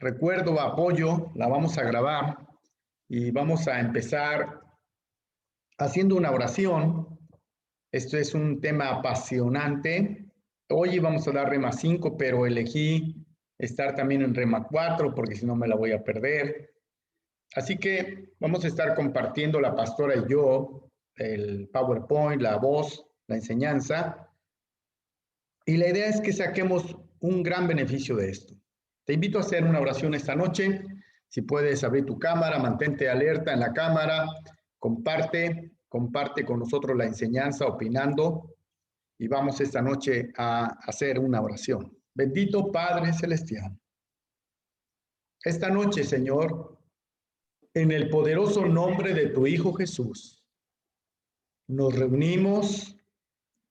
recuerdo, apoyo, la vamos a grabar y vamos a empezar haciendo una oración. Esto es un tema apasionante. Hoy vamos a dar rema 5, pero elegí estar también en rema 4 porque si no me la voy a perder. Así que vamos a estar compartiendo la pastora y yo el PowerPoint, la voz, la enseñanza. Y la idea es que saquemos un gran beneficio de esto. Te invito a hacer una oración esta noche. Si puedes abrir tu cámara, mantente alerta en la cámara, comparte con nosotros la enseñanza opinando y vamos esta noche a hacer una oración. Bendito Padre Celestial. Esta noche, Señor, en el poderoso nombre de tu Hijo Jesús, nos reunimos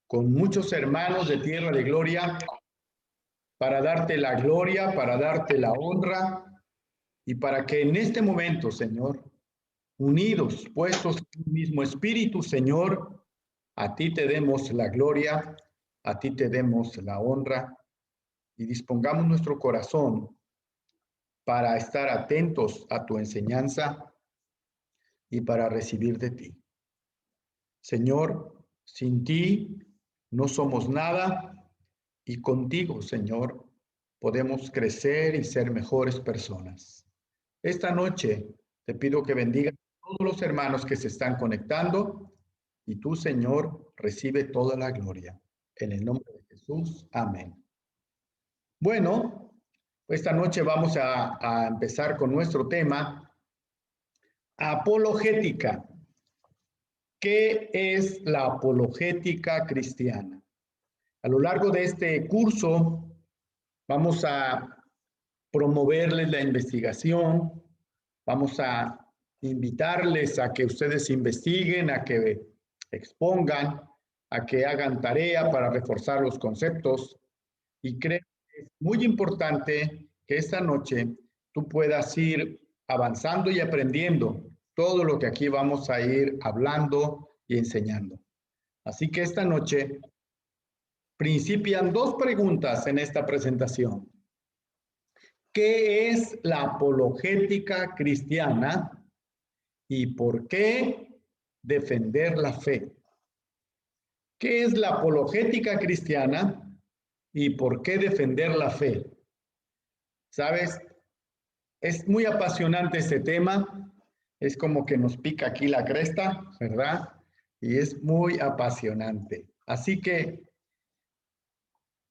con muchos hermanos de Tierra de Gloria para darte la gloria, para darte la honra y para que en este momento, Señor, unidos, puestos en el mismo espíritu, Señor, a ti te demos la gloria, a ti te demos la honra y dispongamos nuestro corazón para estar atentos a tu enseñanza y para recibir de ti. Señor, sin ti no somos nada y contigo, Señor, podemos crecer y ser mejores personas. Esta noche te pido que bendigas a todos los hermanos que se están conectando y tú, Señor, recibe toda la gloria. En el nombre de Jesús, amén. Bueno, esta noche vamos a empezar con nuestro tema, apologética. ¿Qué es la apologética cristiana? A lo largo de este curso vamos a promoverles la investigación, vamos a invitarles a que ustedes investiguen, a que expongan, a que hagan tarea para reforzar los conceptos. Y creo que es muy importante que esta noche tú puedas ir avanzando y aprendiendo todo lo que aquí vamos a ir hablando y enseñando. Así que esta noche principian dos preguntas en esta presentación. ¿Qué es la apologética cristiana y por qué defender la fe? ¿Qué es la apologética cristiana y por qué defender la fe? ¿Sabes? Es muy apasionante este tema. Es como que nos pica aquí la cresta, ¿verdad? Y es muy apasionante. Así que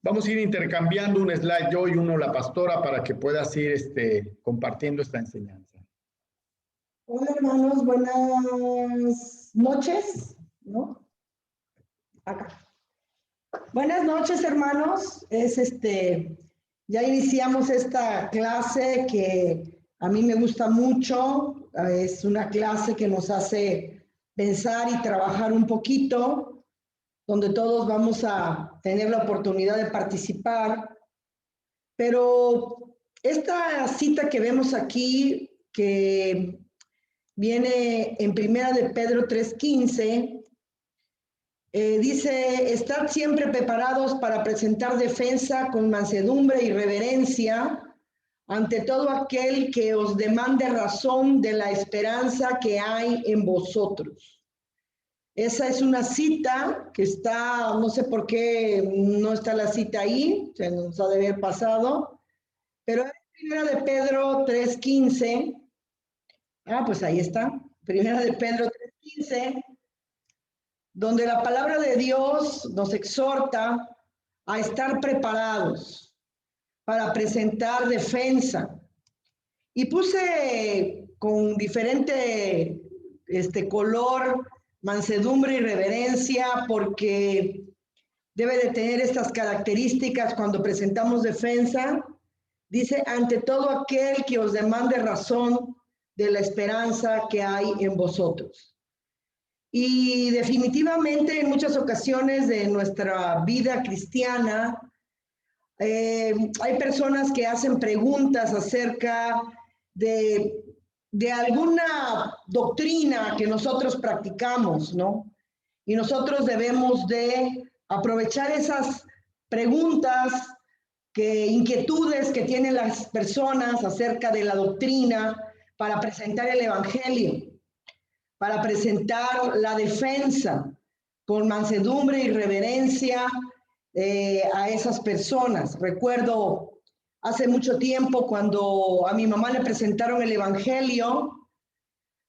vamos a ir intercambiando un slide yo y uno la pastora para que puedas ir compartiendo esta enseñanza. Hola hermanos, buenas noches, ¿no? Acá. Buenas noches hermanos, ya iniciamos esta clase que a mí me gusta mucho, es una clase que nos hace pensar y trabajar un poquito, donde todos vamos a tener la oportunidad de participar, pero esta cita que vemos aquí, que viene en Primera de Pedro 3:15, dice, estad siempre preparados para presentar defensa con mansedumbre y reverencia ante todo aquel que os demande razón de la esperanza que hay en vosotros. Esa es una cita que está, no sé por qué no está la cita ahí, se nos ha de haber pasado, pero es Primera de Pedro 3:15. Pues ahí está, Primera de Pedro 3:15, donde la palabra de Dios nos exhorta a estar preparados para presentar defensa. Y puse con diferente color, mansedumbre y reverencia, porque debe de tener estas características cuando presentamos defensa. Dice, ante todo aquel que os demande razón de la esperanza que hay en vosotros. Y definitivamente en muchas ocasiones de nuestra vida cristiana, hay personas que hacen preguntas acerca de alguna doctrina que nosotros practicamos, ¿no? Y nosotros debemos de aprovechar esas preguntas inquietudes que tienen las personas acerca de la doctrina para presentar el evangelio, para presentar la defensa con mansedumbre y reverencia a esas personas. Recuerdo hace mucho tiempo cuando a mi mamá le presentaron el evangelio,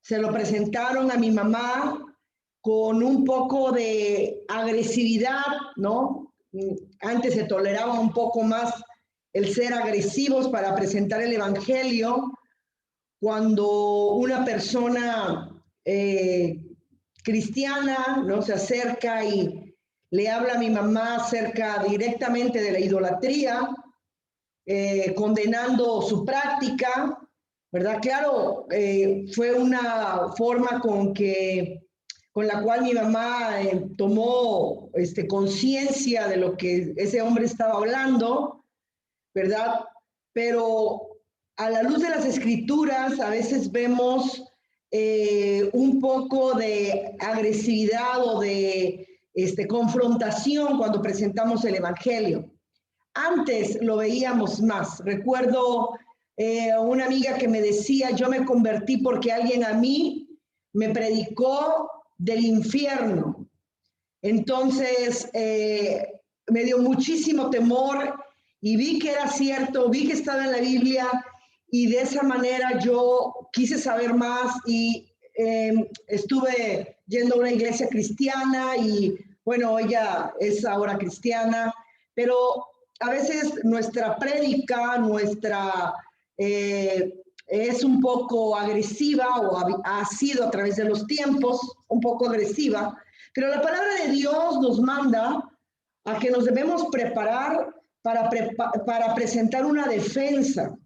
se lo presentaron a mi mamá con un poco de agresividad, ¿no? Antes se toleraba un poco más el ser agresivos para presentar el evangelio. Cuando una persona cristiana, ¿no?, se acerca y le habla a mi mamá acerca directamente de la idolatría, condenando su práctica, ¿verdad? Claro, fue una forma con la cual mi mamá tomó conciencia de lo que ese hombre estaba hablando, ¿verdad? Pero a la luz de las escrituras a veces vemos un poco de agresividad o de confrontación cuando presentamos el evangelio. Antes lo veíamos más. Recuerdo una amiga que me decía, yo me convertí porque alguien a mí me predicó del infierno. Entonces me dio muchísimo temor y vi que era cierto, vi que estaba en la Biblia y de esa manera yo quise saber más y estuve yendo a una iglesia cristiana y bueno, ella es ahora cristiana, pero a veces nuestra prédica, es un poco agresiva o ha sido a través de los tiempos un poco agresiva, pero la palabra de Dios nos manda a que nos debemos preparar para presentar una defensa.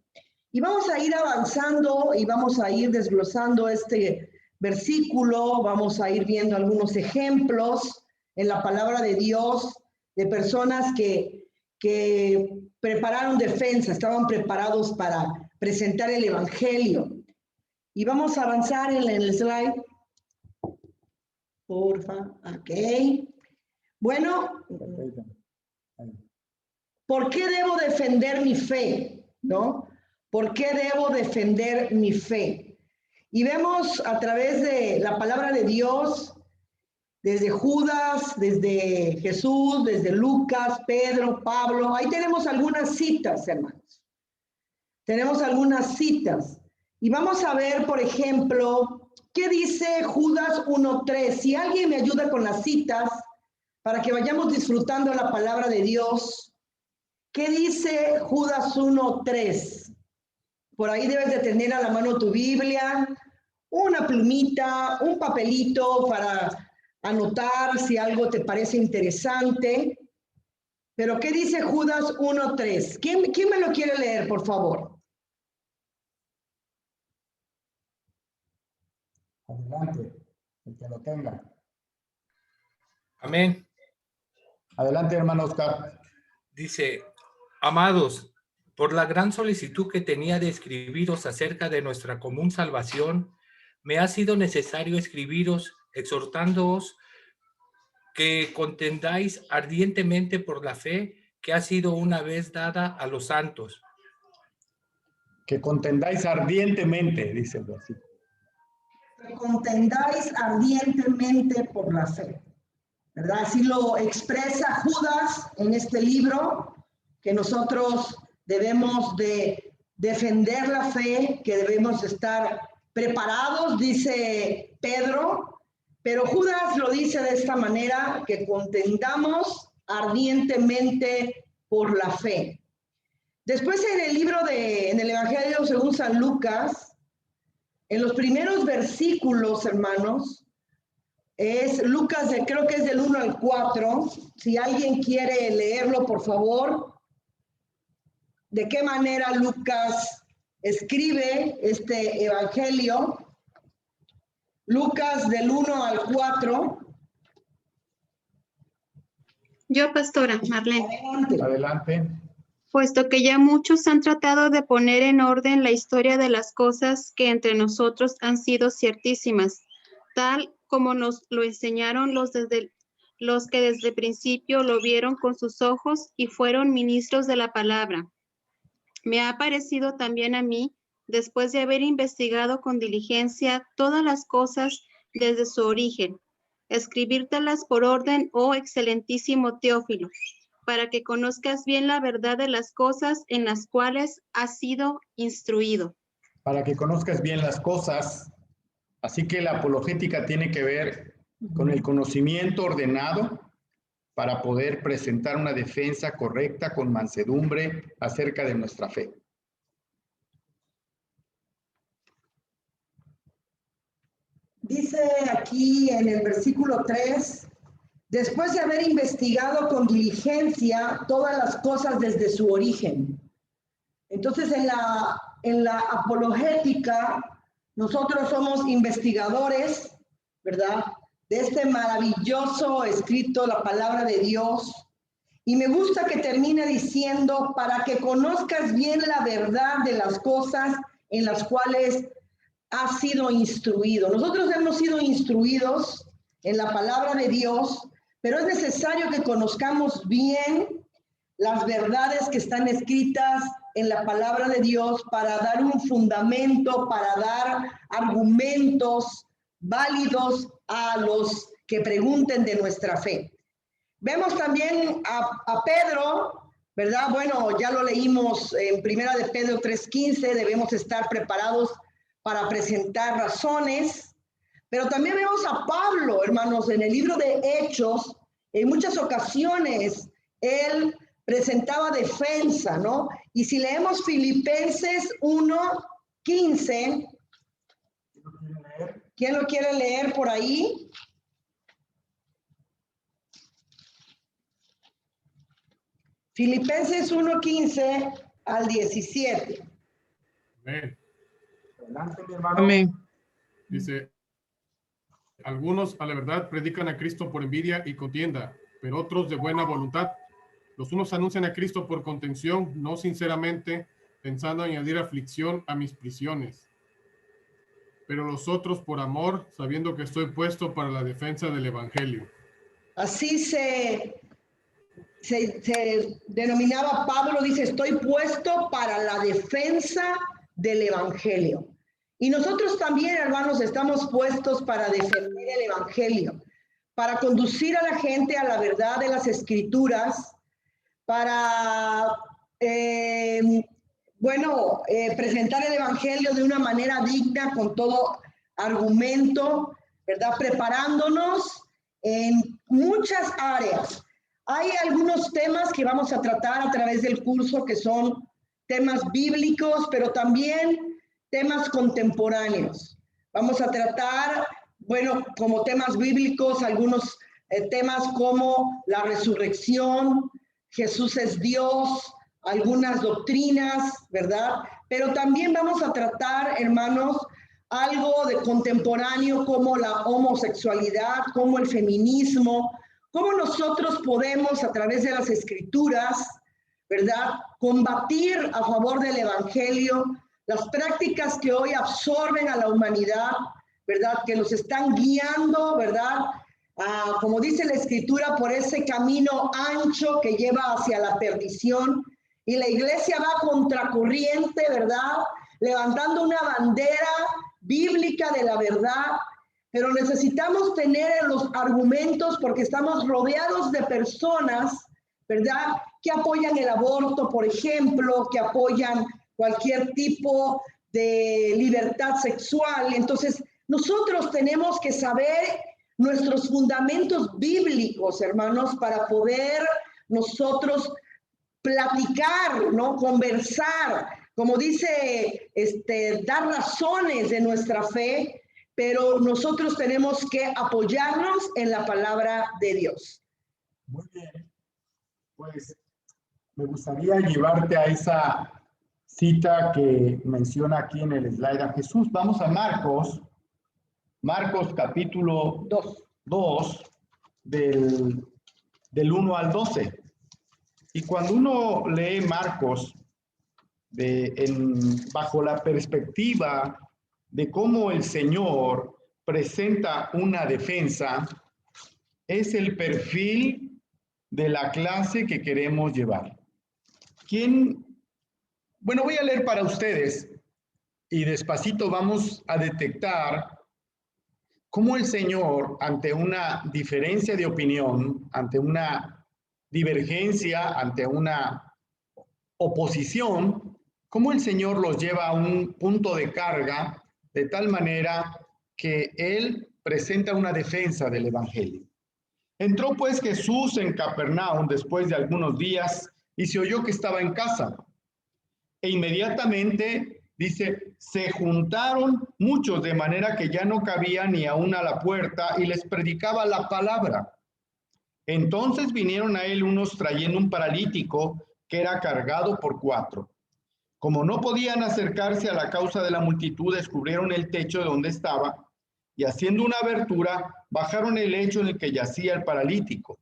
Y vamos a ir avanzando y vamos a ir desglosando este versículo, vamos a ir viendo algunos ejemplos en la palabra de Dios de personas que prepararon defensa, estaban preparados para presentar el evangelio. Y vamos a avanzar en el slide. Porfa, ok. Bueno, ¿por qué debo defender mi fe? ¿No? ¿Por qué debo defender mi fe? Y vemos a través de la palabra de Dios, desde Judas, desde Jesús, desde Lucas, Pedro, Pablo. Ahí tenemos algunas citas, hermanos. Tenemos algunas citas. Y vamos a ver, por ejemplo, ¿qué dice Judas 1:3? Si alguien me ayuda con las citas, para que vayamos disfrutando la palabra de Dios. ¿Qué dice Judas 1:3? Por ahí debes de tener a la mano tu Biblia, una plumita, un papelito para anotar si algo te parece interesante. Pero ¿qué dice Judas 1:3? ¿Quién me lo quiere leer, por favor? Adelante, el que lo tenga. Amén. Adelante, hermano Oscar. Dice, amados, por la gran solicitud que tenía de escribiros acerca de nuestra común salvación, me ha sido necesario escribiros exhortándoos que contendáis ardientemente por la fe que ha sido una vez dada a los santos. Que contendáis ardientemente, dice el versículo. Que contendáis ardientemente por la fe, ¿verdad? Así lo expresa Judas en este libro, que nosotros debemos de defender la fe, que debemos estar preparados, dice Pedro, pero Judas lo dice de esta manera, que contendamos ardientemente por la fe. Después en el Evangelio según San Lucas, en los primeros versículos, hermanos, es Lucas, creo que es del 1 al 4. Si alguien quiere leerlo, por favor. ¿De qué manera Lucas escribe este evangelio? Lucas del 1 al 4. Yo, pastora Marlene. Adelante. Adelante. Puesto que ya muchos han tratado de poner en orden la historia de las cosas que entre nosotros han sido ciertísimas, tal como nos lo enseñaron los los que desde el principio lo vieron con sus ojos y fueron ministros de la palabra. Me ha parecido también a mí, después de haber investigado con diligencia todas las cosas desde su origen, escribírtelas por orden, oh excelentísimo Teófilo, para que conozcas bien la verdad de las cosas en las cuales has sido instruido. Para que conozcas bien las cosas. Así que la apologética tiene que ver con el conocimiento ordenado para poder presentar una defensa correcta con mansedumbre acerca de nuestra fe. Dice aquí en el versículo 3, después de haber investigado con diligencia todas las cosas desde su origen. Entonces, en la apologética, nosotros somos investigadores, ¿verdad? De este maravilloso escrito, la palabra de Dios. Y me gusta que termine diciendo, para que conozcas bien la verdad de las cosas en las cuales has sido instruido. Nosotros hemos sido instruidos en la palabra de Dios, pero es necesario que conozcamos bien las verdades que están escritas en la palabra de Dios para dar un fundamento, para dar argumentos válidos a los que pregunten de nuestra fe. Vemos también a Pedro, ¿verdad? Bueno, ya lo leímos en Primera de Pedro 3:15, debemos estar preparados para presentar razones, pero también vemos a Pablo, hermanos, en el libro de Hechos, en muchas ocasiones él presentaba defensa, ¿no? Y si leemos Filipenses 1:15, ¿quién lo quiere leer por ahí? Filipenses 1:15 al 17. Amén. Adelante, mi hermano. Amén. Dice, algunos a la verdad predican a Cristo por envidia y contienda, pero otros de buena voluntad. Los unos anuncian a Cristo por contención, no sinceramente, pensando añadir aflicción a mis prisiones. Pero los otros por amor, sabiendo que estoy puesto para la defensa del evangelio. Así se denominaba Pablo, dice, estoy puesto para la defensa del evangelio. Y nosotros también, hermanos, estamos puestos para defender el evangelio, para conducir a la gente a la verdad de las escrituras, para, presentar el evangelio de una manera digna, con todo argumento, ¿verdad? Preparándonos en muchas áreas. Hay algunos temas que vamos a tratar a través del curso que son temas bíblicos, pero también temas contemporáneos. Vamos a tratar, como temas bíblicos, algunos temas como la resurrección, Jesús es Dios, algunas doctrinas, ¿verdad? Pero también vamos a tratar, hermanos, algo de contemporáneo como la homosexualidad, como el feminismo, cómo nosotros podemos a través de las escrituras, ¿verdad?, combatir a favor del evangelio, las prácticas que hoy absorben a la humanidad, ¿verdad?, que nos están guiando, ¿verdad?, como dice la escritura, por ese camino ancho que lleva hacia la perdición. Y la iglesia va contracorriente, ¿verdad?, levantando una bandera bíblica de la verdad, pero necesitamos tener los argumentos porque estamos rodeados de personas, ¿verdad?, que apoyan el aborto, por ejemplo, que apoyan cualquier tipo de libertad sexual. Entonces, nosotros tenemos que saber nuestros fundamentos bíblicos, hermanos, para poder nosotros platicar, ¿no?, conversar, como dice, dar razones de nuestra fe, pero nosotros tenemos que apoyarnos en la palabra de Dios. Muy bien. Pues me gustaría llevarte a esa cita que menciona aquí en el slide a Jesús. Vamos a Marcos capítulo 2, del 1 al 12. Y cuando uno lee Marcos bajo la perspectiva de cómo el Señor presenta una defensa, es el perfil de la clase que queremos llevar. Bueno, voy a leer para ustedes y despacito vamos a detectar cómo el Señor, ante una diferencia de opinión, ante una divergencia, ante una oposición, cómo el Señor los lleva a un punto de carga de tal manera que Él presenta una defensa del Evangelio. Entró pues Jesús en Capernaum después de algunos días y se oyó que estaba en casa. E inmediatamente, dice, se juntaron muchos de manera que ya no cabía ni aún a la puerta y les predicaba la palabra. Entonces vinieron a él unos trayendo un paralítico que era cargado por 4. Como no podían acercarse a la causa de la multitud, descubrieron el techo de donde estaba y haciendo una abertura, bajaron el lecho en el que yacía el paralítico.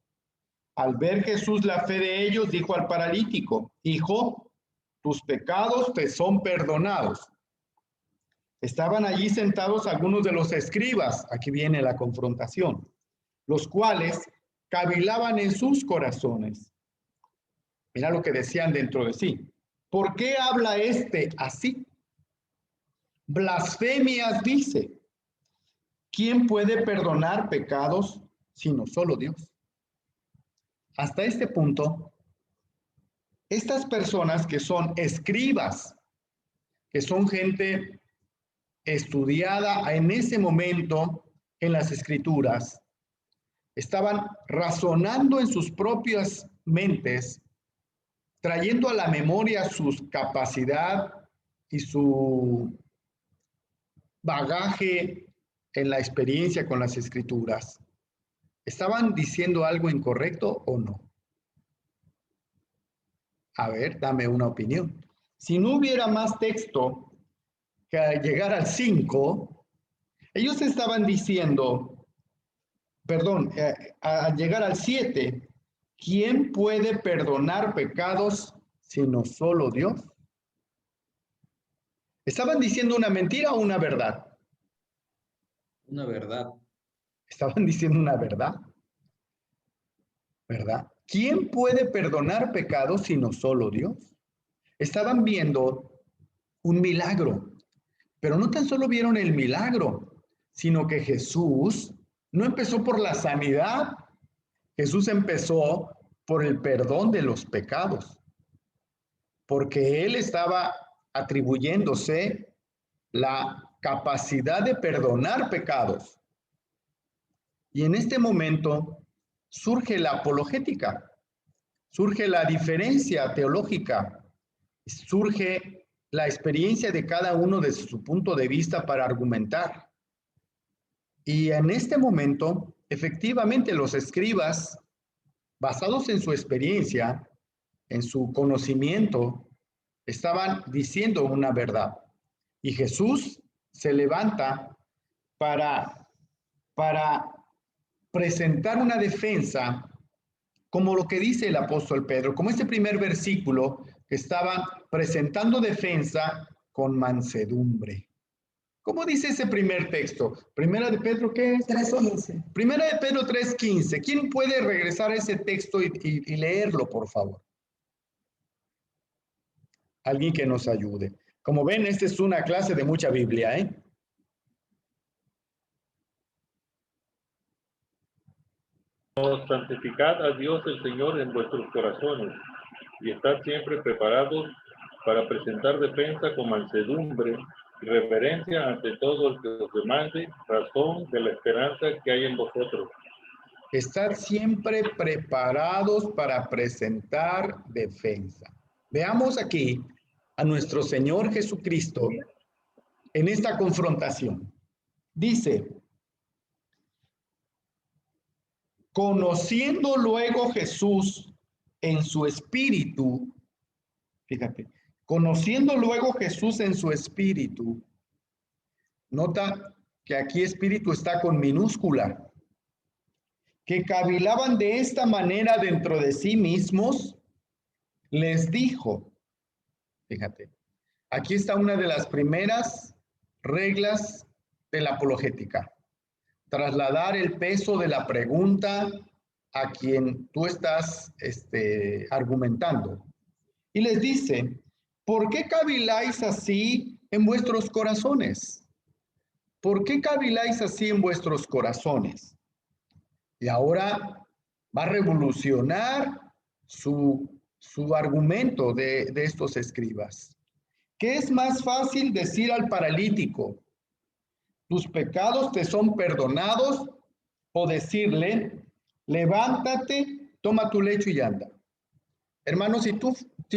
Al ver Jesús la fe de ellos, dijo al paralítico, hijo, tus pecados te son perdonados. Estaban allí sentados algunos de los escribas, aquí viene la confrontación, los cuales cavilaban en sus corazones. Mira lo que decían dentro de sí. ¿Por qué habla este así? Blasfemias dice. ¿Quién puede perdonar pecados sino solo Dios? Hasta este punto, estas personas que son escribas, que son gente estudiada en ese momento en las escrituras, estaban razonando en sus propias mentes, trayendo a la memoria su capacidad y su bagaje en la experiencia con las escrituras. ¿Estaban diciendo algo incorrecto o no? A ver, dame una opinión. Si no hubiera más texto que al llegar al 5, ellos estaban diciendo, perdón, al llegar al 7, ¿quién puede perdonar pecados sino solo Dios? ¿Estaban diciendo una mentira o una verdad? Una verdad. Estaban diciendo una verdad, ¿verdad? ¿Quién puede perdonar pecados sino solo Dios? Estaban viendo un milagro, pero no tan solo vieron el milagro, sino que Jesús no empezó por la sanidad, Jesús empezó por el perdón de los pecados, porque él estaba atribuyéndose la capacidad de perdonar pecados. Y en este momento surge la apologética, surge la diferencia teológica, surge la experiencia de cada uno desde su punto de vista para argumentar. Y en este momento, efectivamente, los escribas, basados en su experiencia, en su conocimiento, estaban diciendo una verdad. Y Jesús se levanta para presentar una defensa, como lo que dice el apóstol Pedro, como este primer versículo, que estaban presentando defensa con mansedumbre. ¿Cómo dice ese primer texto? Primera de Pedro, ¿qué es? 3:15. Primera de Pedro 3:15. ¿Quién puede regresar a ese texto y leerlo, por favor? Alguien que nos ayude. Como ven, esta es una clase de mucha Biblia, ¿eh? Santificad a Dios el Señor en vuestros corazones y estad siempre preparados para presentar defensa con mansedumbre y reverencia ante todo el que os demande razón de la esperanza que hay en vosotros. Estad siempre preparados para presentar defensa. Veamos aquí a nuestro Señor Jesucristo en esta confrontación. Dice, conociendo luego Jesús en su espíritu, fíjate, conociendo luego Jesús en su espíritu, nota que aquí espíritu está con minúscula, que cavilaban de esta manera dentro de sí mismos, les dijo, fíjate, aquí está una de las primeras reglas de la apologética. trasladar el peso de la pregunta a quien tú estás argumentando. Y les dice, ¿por qué caviláis así en vuestros corazones? ¿Por qué caviláis así en vuestros corazones? Y ahora va a revolucionar su argumento de estos escribas. ¿Qué es más fácil decir al paralítico, tus pecados te son perdonados, o decirle, levántate, toma tu lecho y anda? Hermanos, si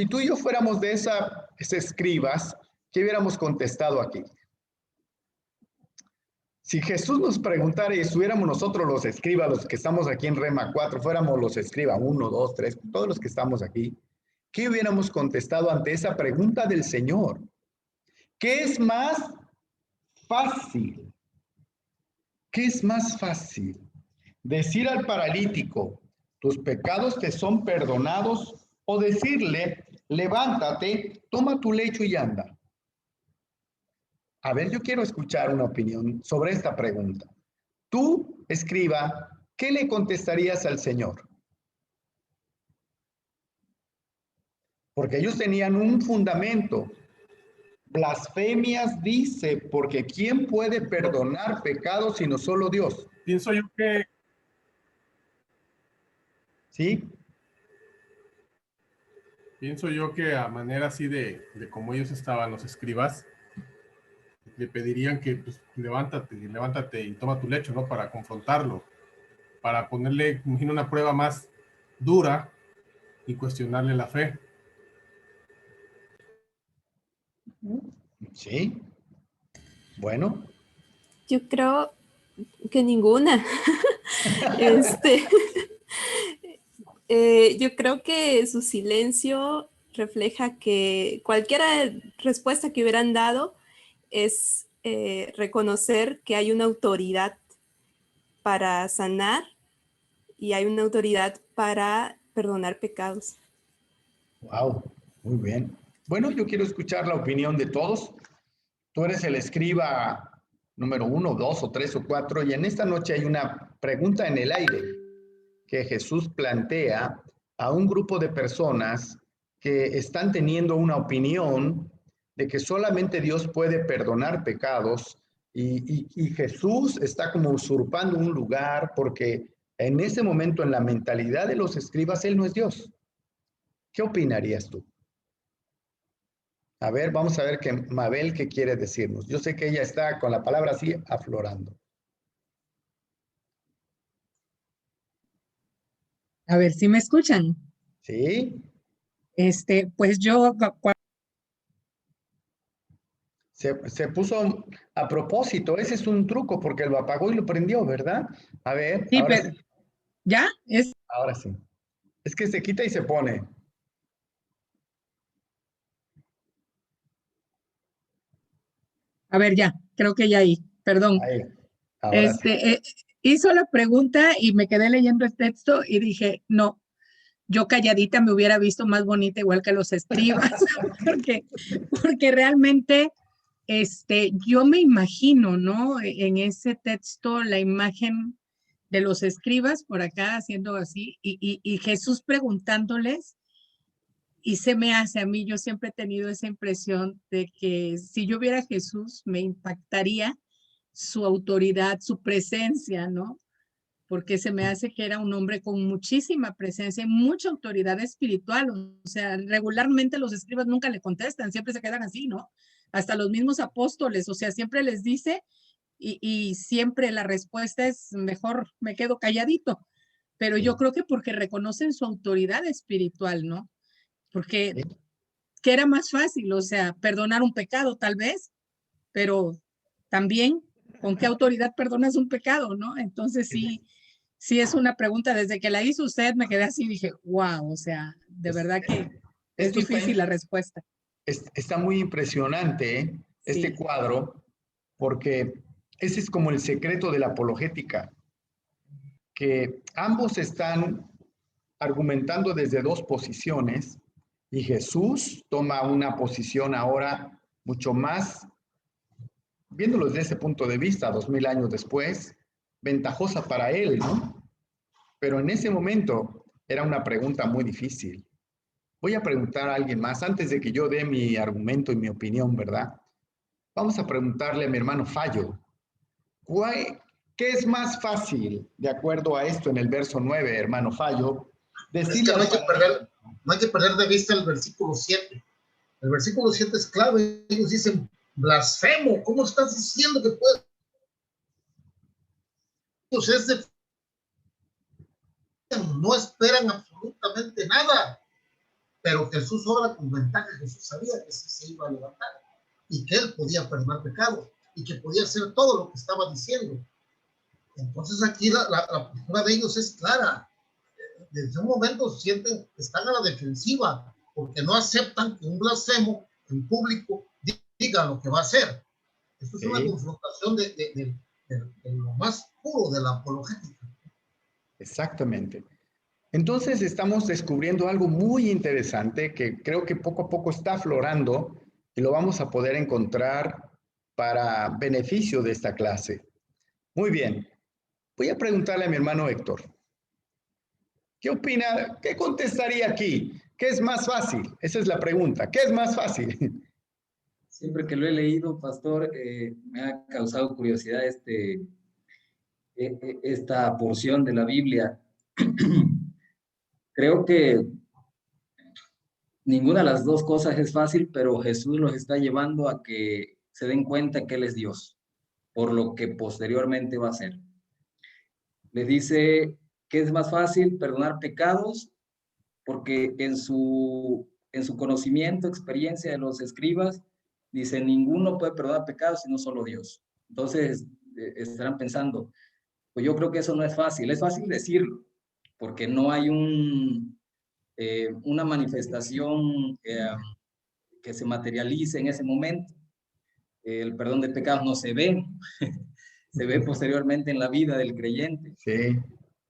tú y yo fuéramos de esas escribas, ¿qué hubiéramos contestado aquí? Si Jesús nos preguntara y estuviéramos nosotros los escribas, los que estamos aquí en Rema 4, fuéramos los escribas 1, 2, 3, todos los que estamos aquí, ¿qué hubiéramos contestado ante esa pregunta del Señor? ¿Qué es más fácil? ¿Qué es más fácil? Decir al paralítico, tus pecados te son perdonados, o decirle, levántate, toma tu lecho y anda. A ver, yo quiero escuchar una opinión sobre esta pregunta. Tú, escriba, ¿qué le contestarías al Señor? Porque ellos tenían un fundamento. Blasfemias dice, porque ¿quién puede perdonar pecados sino solo Dios? Pienso yo que... ¿Sí? Pienso yo que a manera así de como ellos estaban, los escribas, le pedirían que pues, levántate y toma tu lecho, ¿no? Para confrontarlo, para ponerle, imagino, una prueba más dura y cuestionarle la fe. Sí. Bueno. Yo creo que ninguna. Yo creo que su silencio refleja que cualquier respuesta que hubieran dado es reconocer que hay una autoridad para sanar y hay una autoridad para perdonar pecados. Wow, muy bien. Bueno, yo quiero escuchar la opinión de todos. Tú eres el escriba número 1, 2 o 3 o 4, y en esta noche hay una pregunta en el aire que Jesús plantea a un grupo de personas que están teniendo una opinión de que solamente Dios puede perdonar pecados, y Jesús está como usurpando un lugar porque en ese momento en la mentalidad de los escribas Él no es Dios. ¿Qué opinarías tú? A ver, vamos a ver qué Mabel qué quiere decirnos. Yo sé que ella está con la palabra así aflorando. A ver, ¿sí me escuchan? Sí. Pues yo... Se puso a propósito, ese es un truco porque lo apagó y lo prendió, ¿verdad? A ver, Sí, ahora pero sí. ¿ya? Ahora sí. Es que se quita y se pone. A ver, ya, creo que ya ahí, perdón. Ahí, ahora sí. Hizo la pregunta y me quedé leyendo el texto y dije, no, yo calladita me hubiera visto más bonita igual que los escribas, porque realmente yo me imagino, ¿no? En ese texto la imagen de los escribas por acá haciendo así y Jesús preguntándoles, y se me hace a mí, yo siempre he tenido esa impresión de que si yo viera a Jesús me impactaría su autoridad, su presencia, ¿no? Porque se me hace que era un hombre con muchísima presencia y mucha autoridad espiritual. O sea, regularmente los escribas nunca le contestan, siempre se quedan así, ¿no? Hasta los mismos apóstoles, o sea, siempre les dice y siempre la respuesta es mejor me quedo calladito. Pero yo creo que porque reconocen su autoridad espiritual, ¿no? Porque ¿qué era más fácil? O sea, perdonar un pecado tal vez, pero también ¿con qué autoridad perdonas un pecado, no? Entonces sí es una pregunta, desde que la hizo usted me quedé así y dije, wow, o sea, de verdad que es difícil la respuesta. Está muy impresionante, ¿eh? Este cuadro, porque ese es como el secreto de la apologética, que ambos están argumentando desde dos posiciones y Jesús toma una posición ahora mucho más, viéndolo desde ese punto de vista, 2000 años después, ventajosa para él, ¿no? Pero en ese momento era una pregunta muy difícil. Voy a preguntar a alguien más antes de que yo dé mi argumento y mi opinión, ¿verdad? Vamos a preguntarle a mi hermano Fallo. ¿Qué es más fácil, de acuerdo a esto en el verso 9, hermano Fallo? Es que no hay que perder de vista el versículo 7. El versículo 7 es clave. Ellos dicen, blasfemo, ¿cómo estás diciendo que puedes? Pues no esperan absolutamente nada. Pero Jesús obra con ventaja. Jesús sabía que sí se iba a levantar y que él podía perdonar pecados y que podía hacer todo lo que estaba diciendo. Entonces aquí la postura de ellos es clara. Desde un momento sienten que están a la defensiva porque no aceptan que un blasfemo en público diga lo que va a hacer. Esto es una confrontación de lo más puro de la apologética. Exactamente. Entonces estamos descubriendo algo muy interesante que creo que poco a poco está aflorando y lo vamos a poder encontrar para beneficio de esta clase. Muy bien. Voy a preguntarle a mi hermano Héctor. ¿Qué opina? ¿Qué contestaría aquí? ¿Qué es más fácil? Esa es la pregunta. ¿Qué es más fácil? Siempre que lo he leído, pastor, me ha causado curiosidad esta porción de la Biblia. Creo que ninguna de las dos cosas es fácil, pero Jesús los está llevando a que se den cuenta que Él es Dios, por lo que posteriormente va a hacer. Les dice que es más fácil perdonar pecados, porque en su conocimiento, experiencia de los escribas, dice, ninguno puede perdonar pecados sino solo Dios. Entonces, estarán pensando, pues yo creo que eso no es fácil decirlo, porque no hay una manifestación que se materialice en ese momento. El perdón de pecados no se ve, se ve posteriormente en la vida del creyente. Sí.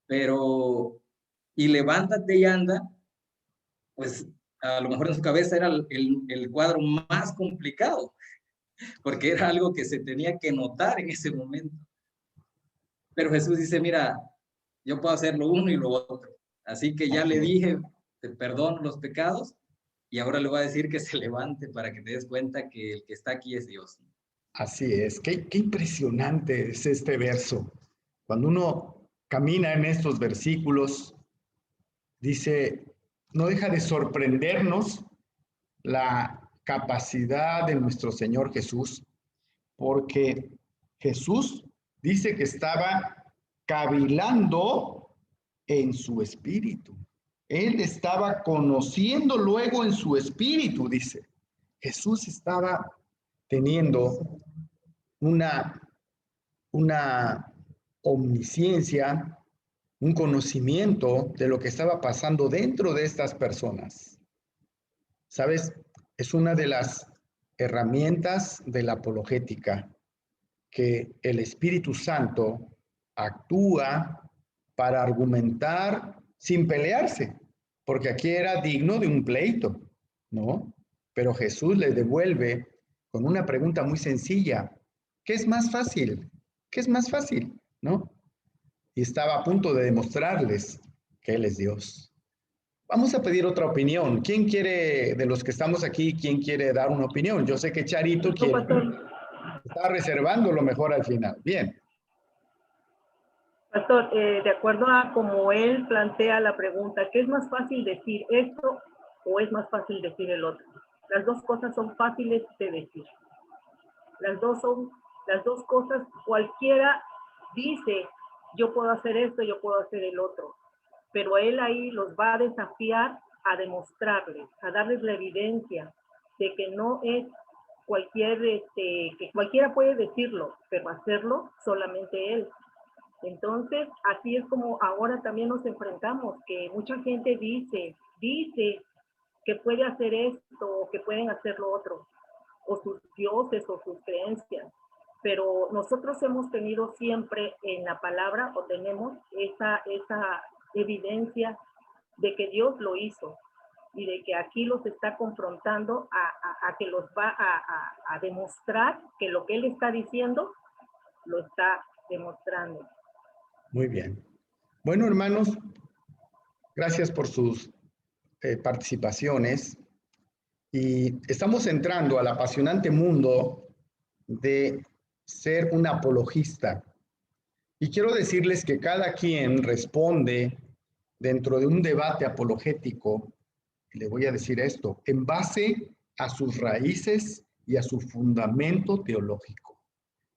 Pero, y levántate y anda, pues a lo mejor en su cabeza era el cuadro más complicado, porque era algo que se tenía que notar en ese momento. Pero Jesús dice, mira, yo puedo hacer lo uno y lo otro. Así que ya le dije, te perdono los pecados, y ahora le voy a decir que se levante para que te des cuenta que el que está aquí es Dios. Así es. Qué impresionante es este verso. Cuando uno camina en estos versículos, dice, no deja de sorprendernos la capacidad de nuestro Señor Jesús, porque Jesús dice que estaba cavilando en su espíritu. Él estaba conociendo luego en su espíritu, dice. Jesús estaba teniendo una omnisciencia, un conocimiento de lo que estaba pasando dentro de estas personas. ¿Sabes? Es una de las herramientas de la apologética, que el Espíritu Santo actúa para argumentar sin pelearse, porque aquí era digno de un pleito, ¿no? Pero Jesús le devuelve con una pregunta muy sencilla. ¿Qué es más fácil? ¿Qué es más fácil? ¿No? Y estaba a punto de demostrarles que Él es Dios. Vamos a pedir otra opinión. ¿Quién quiere, de los que estamos aquí, quién quiere dar una opinión? Yo sé que Charito quiere. Está reservando lo mejor al final. Bien. Pastor, de acuerdo a como él plantea la pregunta, ¿qué es más fácil decir esto o es más fácil decir el otro? Las dos cosas son fáciles de decir. Las dos cosas, cualquiera dice, yo puedo hacer esto, yo puedo hacer el otro. Pero él ahí los va a desafiar a demostrarles, a darles la evidencia de que no es que cualquiera puede decirlo, pero hacerlo solamente él. Entonces, así es como ahora también nos enfrentamos, que mucha gente dice que puede hacer esto o que pueden hacer lo otro, o sus dioses o sus creencias. Pero nosotros hemos tenido siempre en la palabra, o tenemos esa evidencia de que Dios lo hizo y de que aquí los está confrontando a que los va a demostrar que lo que Él está diciendo lo está demostrando. Muy bien. Bueno, hermanos, gracias por sus participaciones. Y estamos entrando al apasionante mundo de ser un apologista. Y quiero decirles que cada quien responde dentro de un debate apologético, y le voy a decir esto, en base a sus raíces y a su fundamento teológico,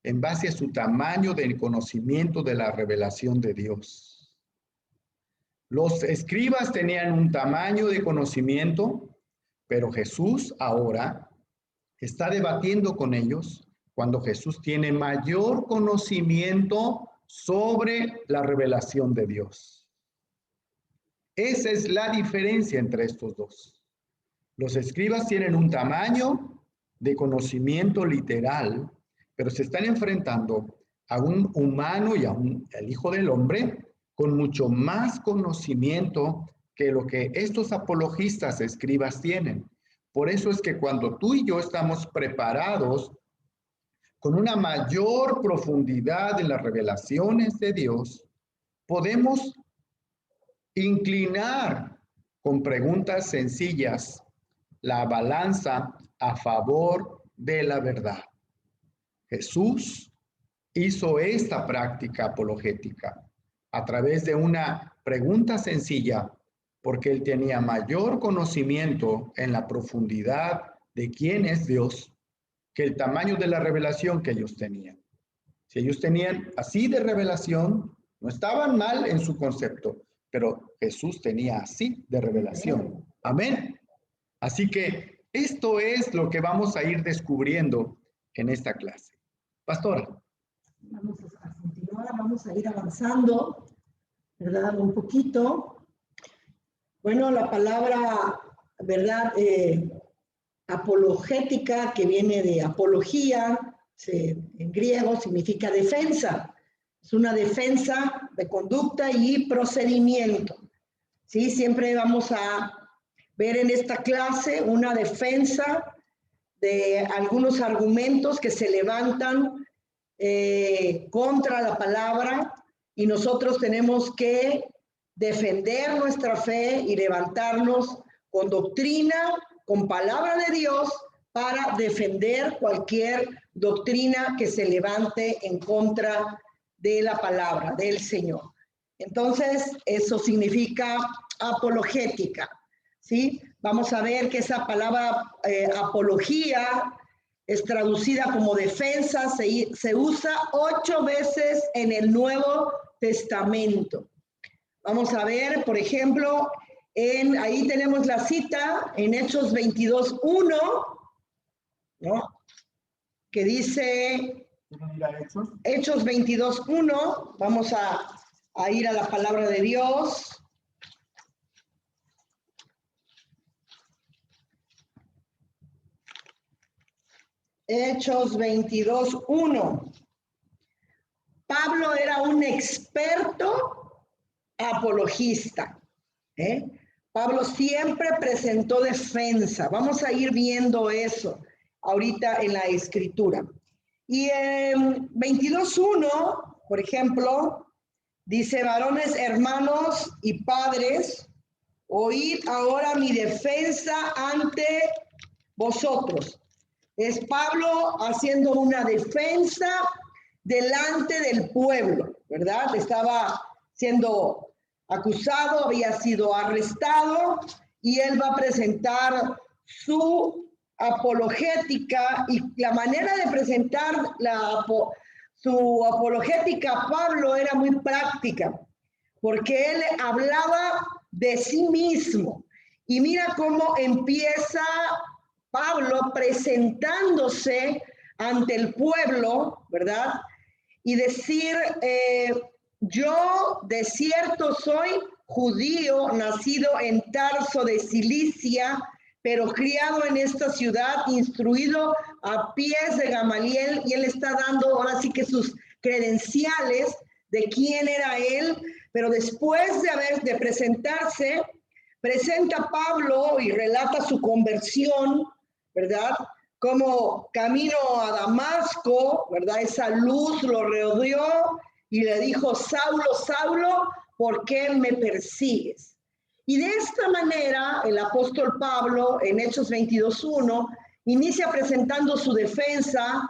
en base a su tamaño de conocimiento de la revelación de Dios. Los escribas tenían un tamaño de conocimiento, pero Jesús ahora está debatiendo con ellos cuando Jesús tiene mayor conocimiento sobre la revelación de Dios. Esa es la diferencia entre estos dos. Los escribas tienen un tamaño de conocimiento literal, pero se están enfrentando a un humano y al Hijo del Hombre con mucho más conocimiento que lo que estos apologistas escribas tienen. Por eso es que cuando tú y yo estamos preparados con una mayor profundidad en las revelaciones de Dios, podemos inclinar con preguntas sencillas la balanza a favor de la verdad. Jesús hizo esta práctica apologética a través de una pregunta sencilla, porque él tenía mayor conocimiento en la profundidad de quién es Dios que el tamaño de la revelación que ellos tenían. Si ellos tenían así de revelación, no estaban mal en su concepto, pero Jesús tenía así de revelación. Amén. Así que esto es lo que vamos a ir descubriendo en esta clase. Pastora. Vamos a continuar, vamos a ir avanzando, ¿verdad? Un poquito. Bueno, la palabra, ¿verdad? Apologética, que viene de apología, en griego significa defensa. Es una defensa de conducta y procedimiento. ¿Sí? Siempre vamos a ver en esta clase una defensa de algunos argumentos que se levantan contra la palabra, y nosotros tenemos que defender nuestra fe y levantarnos con doctrina, con palabra de Dios, para defender cualquier doctrina que se levante en contra de la palabra del Señor. Entonces, eso significa apologética, ¿sí? Vamos a ver que esa palabra apología es traducida como defensa, se usa 8 veces en el Nuevo Testamento. Vamos a ver, por ejemplo, ahí tenemos la cita en Hechos 22:1, ¿no? Que dice, Hechos 22:1, vamos a ir a la palabra de Dios. Hechos 22:1. Pablo era un experto apologista. Pablo siempre presentó defensa. Vamos a ir viendo eso ahorita en la escritura. Y en 22:1, por ejemplo, dice: varones, hermanos y padres, oíd ahora mi defensa ante vosotros. Es Pablo haciendo una defensa delante del pueblo, ¿verdad? Estaba siendo acusado, había sido arrestado, y él va a presentar su apologética, y la manera de presentar su apologética a Pablo era muy práctica, porque él hablaba de sí mismo. Y mira cómo empieza Pablo presentándose ante el pueblo, ¿verdad? Y decir, yo de cierto soy judío, nacido en Tarso de Cilicia, pero criado en esta ciudad, instruido a pies de Gamaliel, y él está dando ahora sí que sus credenciales de quién era él. Pero después de presentarse, presenta Pablo y relata su conversión, ¿verdad? Como camino a Damasco, ¿verdad? Esa luz lo rodeó y le dijo, Saulo, Saulo, ¿por qué me persigues? Y de esta manera, el apóstol Pablo, en Hechos 22:1, inicia presentando su defensa,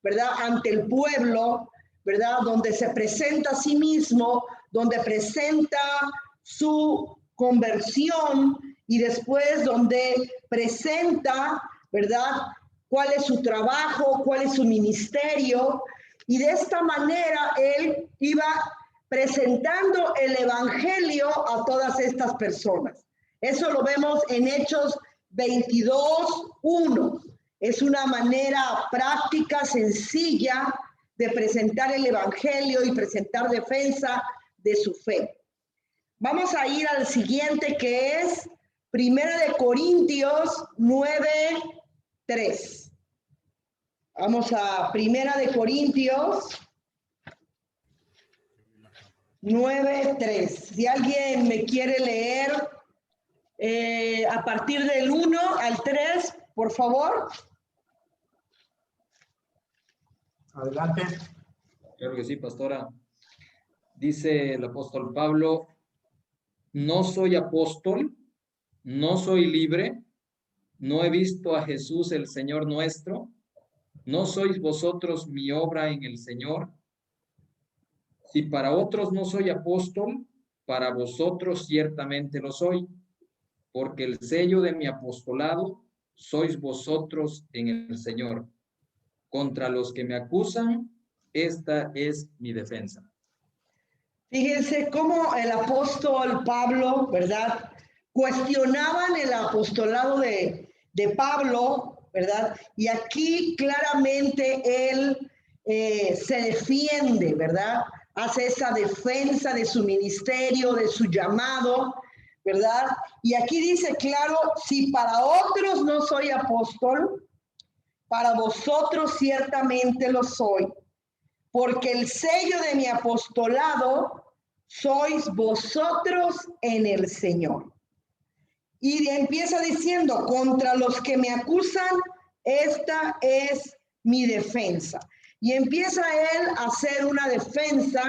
¿verdad?, ante el pueblo, ¿verdad?, donde se presenta a sí mismo, donde presenta su conversión y después donde presenta, ¿verdad?, cuál es su trabajo, cuál es su ministerio. Y de esta manera él iba presentando el evangelio a todas estas personas. Eso lo vemos en Hechos 22:1. Es una manera práctica, sencilla de presentar el evangelio y presentar defensa de su fe. Vamos a ir al siguiente, que es 1 Corintios 9:3. Vamos a 1 Corintios 9:3. Si alguien me quiere leer a partir del 1 al 3, por favor. Adelante. Claro que sí, pastora. Dice el apóstol Pablo, no soy apóstol, no soy libre, no he visto a Jesús el Señor nuestro, ¿no sois vosotros mi obra en el Señor? Si para otros no soy apóstol, para vosotros ciertamente lo soy, porque el sello de mi apostolado sois vosotros en el Señor. Contra los que me acusan, esta es mi defensa. Fíjense cómo el apóstol Pablo, ¿verdad?, cuestionaban el apostolado de Pablo, ¿verdad? Y aquí claramente él se defiende, ¿verdad? Hace esa defensa de su ministerio, de su llamado, ¿verdad? Y aquí dice claro, si para otros no soy apóstol, para vosotros ciertamente lo soy, porque el sello de mi apostolado sois vosotros en el Señor. Y empieza diciendo, contra los que me acusan, esta es mi defensa. Y empieza él a hacer una defensa,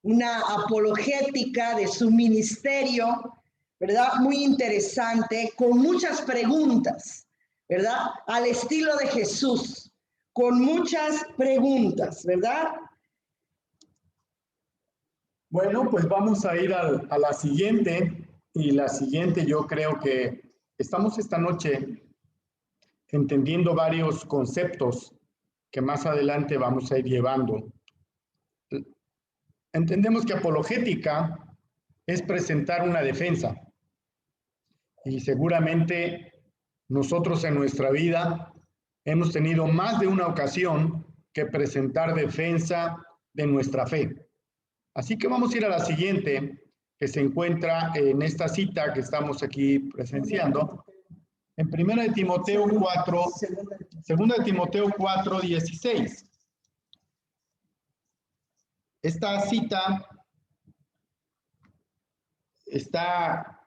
una apologética de su ministerio, ¿verdad? Muy interesante, con muchas preguntas, ¿verdad? Al estilo de Jesús, con muchas preguntas, ¿verdad? Bueno, pues vamos a ir a la siguiente. Y la siguiente, yo creo que estamos esta noche entendiendo varios conceptos que más adelante vamos a ir llevando. Entendemos que apologética es presentar una defensa. Y seguramente nosotros en nuestra vida hemos tenido más de una ocasión que presentar defensa de nuestra fe. Así que vamos a ir a la siguiente, que se encuentra en esta cita que estamos aquí presenciando, en 2 Timoteo 4:16. Esta cita está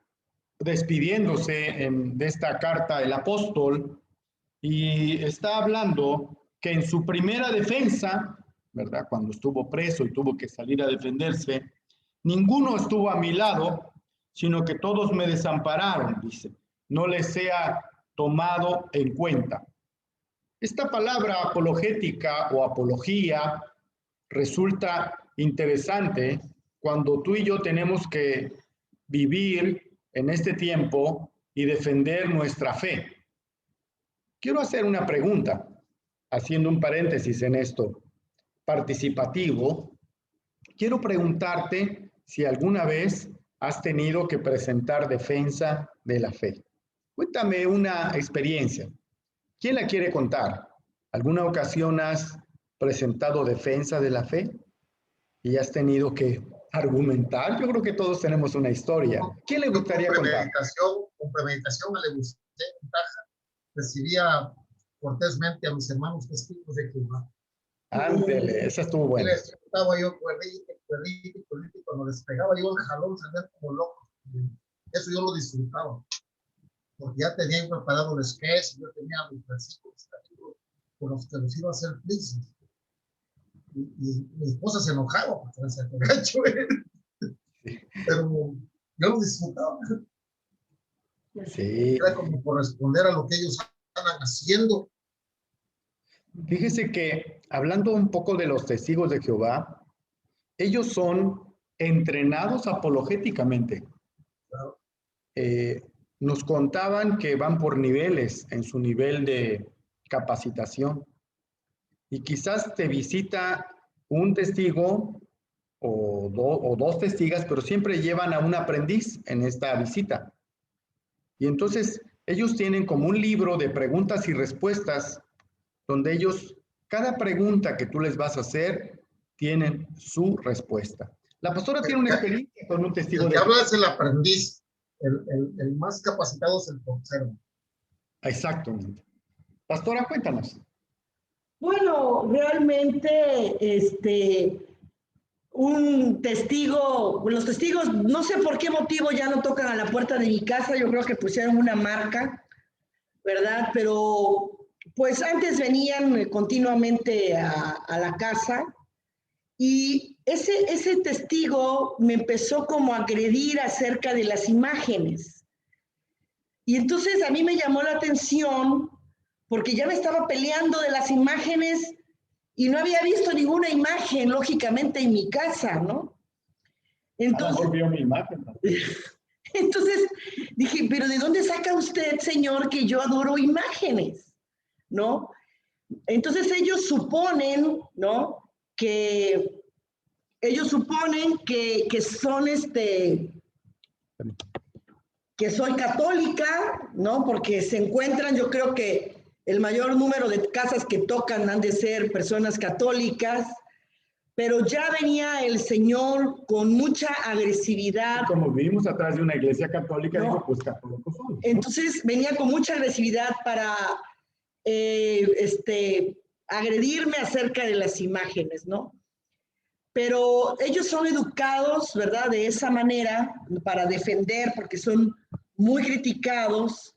despidiéndose de esta carta del apóstol y está hablando que en su primera defensa, ¿verdad?, cuando estuvo preso y tuvo que salir a defenderse, ninguno estuvo a mi lado, sino que todos me desampararon, dice, no les sea tomado en cuenta. Esta palabra apologética o apología resulta interesante cuando tú y yo tenemos que vivir en este tiempo y defender nuestra fe. Quiero hacer una pregunta, haciendo un paréntesis en esto participativo. Quiero preguntarte si alguna vez has tenido que presentar defensa de la fe. Cuéntame una experiencia. ¿Quién la quiere contar? ¿Alguna ocasión has presentado defensa de la fe y has tenido que argumentar? Yo creo que todos tenemos una historia. ¿Quién le gustaría contar? Con premeditación le busqué ventaja. Recibía cortésmente a mis hermanos testigos de Jehová. Ándele, esa estuvo buena. Estaba yo cuerdito, cuando les pegaba yo el jalón, salía como loco. Eso yo lo disfrutaba, porque ya tenía preparado el sketch, yo tenía los versículos con los que los iba a hacer felices. Y mi esposa se enojaba porque me sacó gacho, pero yo lo disfrutaba. Sí. Era como corresponder a lo que ellos estaban haciendo. Fíjese que hablando un poco de los testigos de Jehová, ellos son entrenados apologéticamente. Claro. Nos contaban que van por niveles en su nivel de capacitación. Y quizás te visita un testigo o dos testigas, pero siempre llevan a un aprendiz en esta visita. Y entonces ellos tienen como un libro de preguntas y respuestas donde ellos, cada pregunta que tú les vas a hacer, tienen su respuesta. La pastora tiene una experiencia con un testigo el de... que habla es el aprendiz, el más capacitado es el consejero. Exactamente. Pastora, cuéntanos. Bueno, realmente, un testigo, los testigos, no sé por qué motivo ya no tocan a la puerta de mi casa, yo creo que pusieron una marca, ¿verdad? Pero, pues antes venían continuamente a la casa y ese testigo me empezó como a agredir acerca de las imágenes. Y entonces a mí me llamó la atención porque ya me estaba peleando de las imágenes y no había visto ninguna imagen, lógicamente, en mi casa, ¿no? Entonces, vio mi imagen. entonces dije, pero ¿de dónde saca usted, señor, que yo adoro imágenes? ¿No? Entonces ellos suponen, ¿no? Que son que soy católica, ¿no? Porque se encuentran, yo creo que el mayor número de casas que tocan han de ser personas católicas, pero ya venía el Señor con mucha agresividad. Y como vivimos atrás de una iglesia católica, No. digo, pues católicos somos, ¿no? Entonces venía con mucha agresividad para agredirme acerca de las imágenes, ¿no? Pero ellos son educados, ¿verdad? De esa manera, para defender, porque son muy criticados,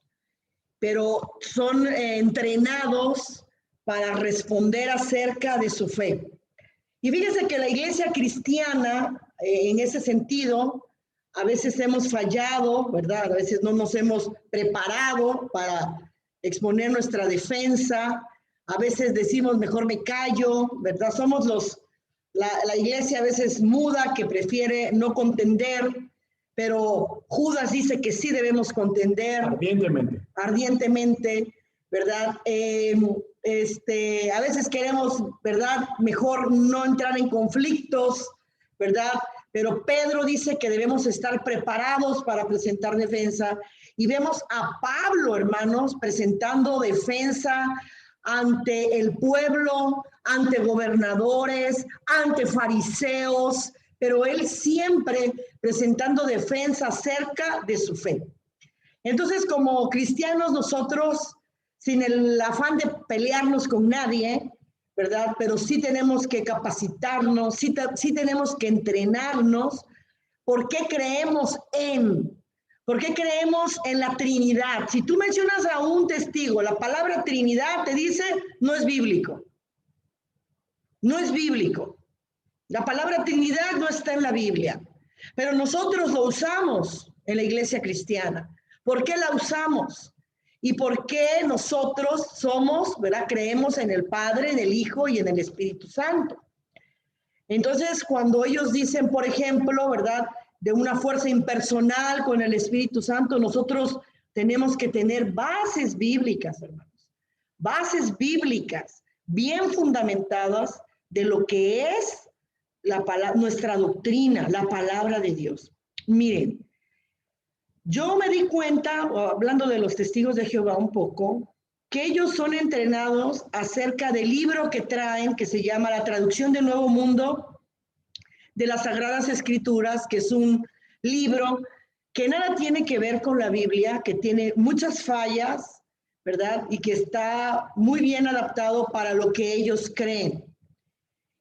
pero son entrenados para responder acerca de su fe. Y fíjense que la iglesia cristiana, en ese sentido, a veces hemos fallado, ¿verdad? A veces no nos hemos preparado para exponer nuestra defensa. A veces decimos, mejor me callo, ¿verdad? Somos la iglesia a veces muda que prefiere no contender, pero Judas dice que sí debemos contender. Ardientemente, ¿verdad? A veces queremos, ¿verdad? Mejor no entrar en conflictos, ¿verdad? Pero Pedro dice que debemos estar preparados para presentar defensa. Y vemos a Pablo, hermanos, presentando defensa ante el pueblo, ante gobernadores, ante fariseos, pero él siempre presentando defensa acerca de su fe. Entonces, como cristianos nosotros, sin el afán de pelearnos con nadie, ¿verdad? Pero sí tenemos que capacitarnos, sí tenemos que entrenarnos. ¿Por qué creemos en? ¿Por qué creemos en la Trinidad? Si tú mencionas a un testigo, la palabra Trinidad te dice, no es bíblico. No es bíblico. La palabra Trinidad no está en la Biblia, pero nosotros lo usamos en la iglesia cristiana. ¿Por qué la usamos? ¿Y por qué nosotros somos, verdad? Creemos en el Padre, en el Hijo y en el Espíritu Santo. Entonces, cuando ellos dicen, por ejemplo, ¿verdad? De una fuerza impersonal con el Espíritu Santo, nosotros tenemos que tener bases bíblicas, hermanos. Bases bíblicas bien fundamentadas de lo que es nuestra doctrina, la palabra de Dios. Miren, yo me di cuenta, hablando de los testigos de Jehová un poco, que ellos son entrenados acerca del libro que traen, que se llama La Traducción del Nuevo Mundo de las Sagradas Escrituras, que es un libro que nada tiene que ver con la Biblia, que tiene muchas fallas, ¿verdad? Y que está muy bien adaptado para lo que ellos creen.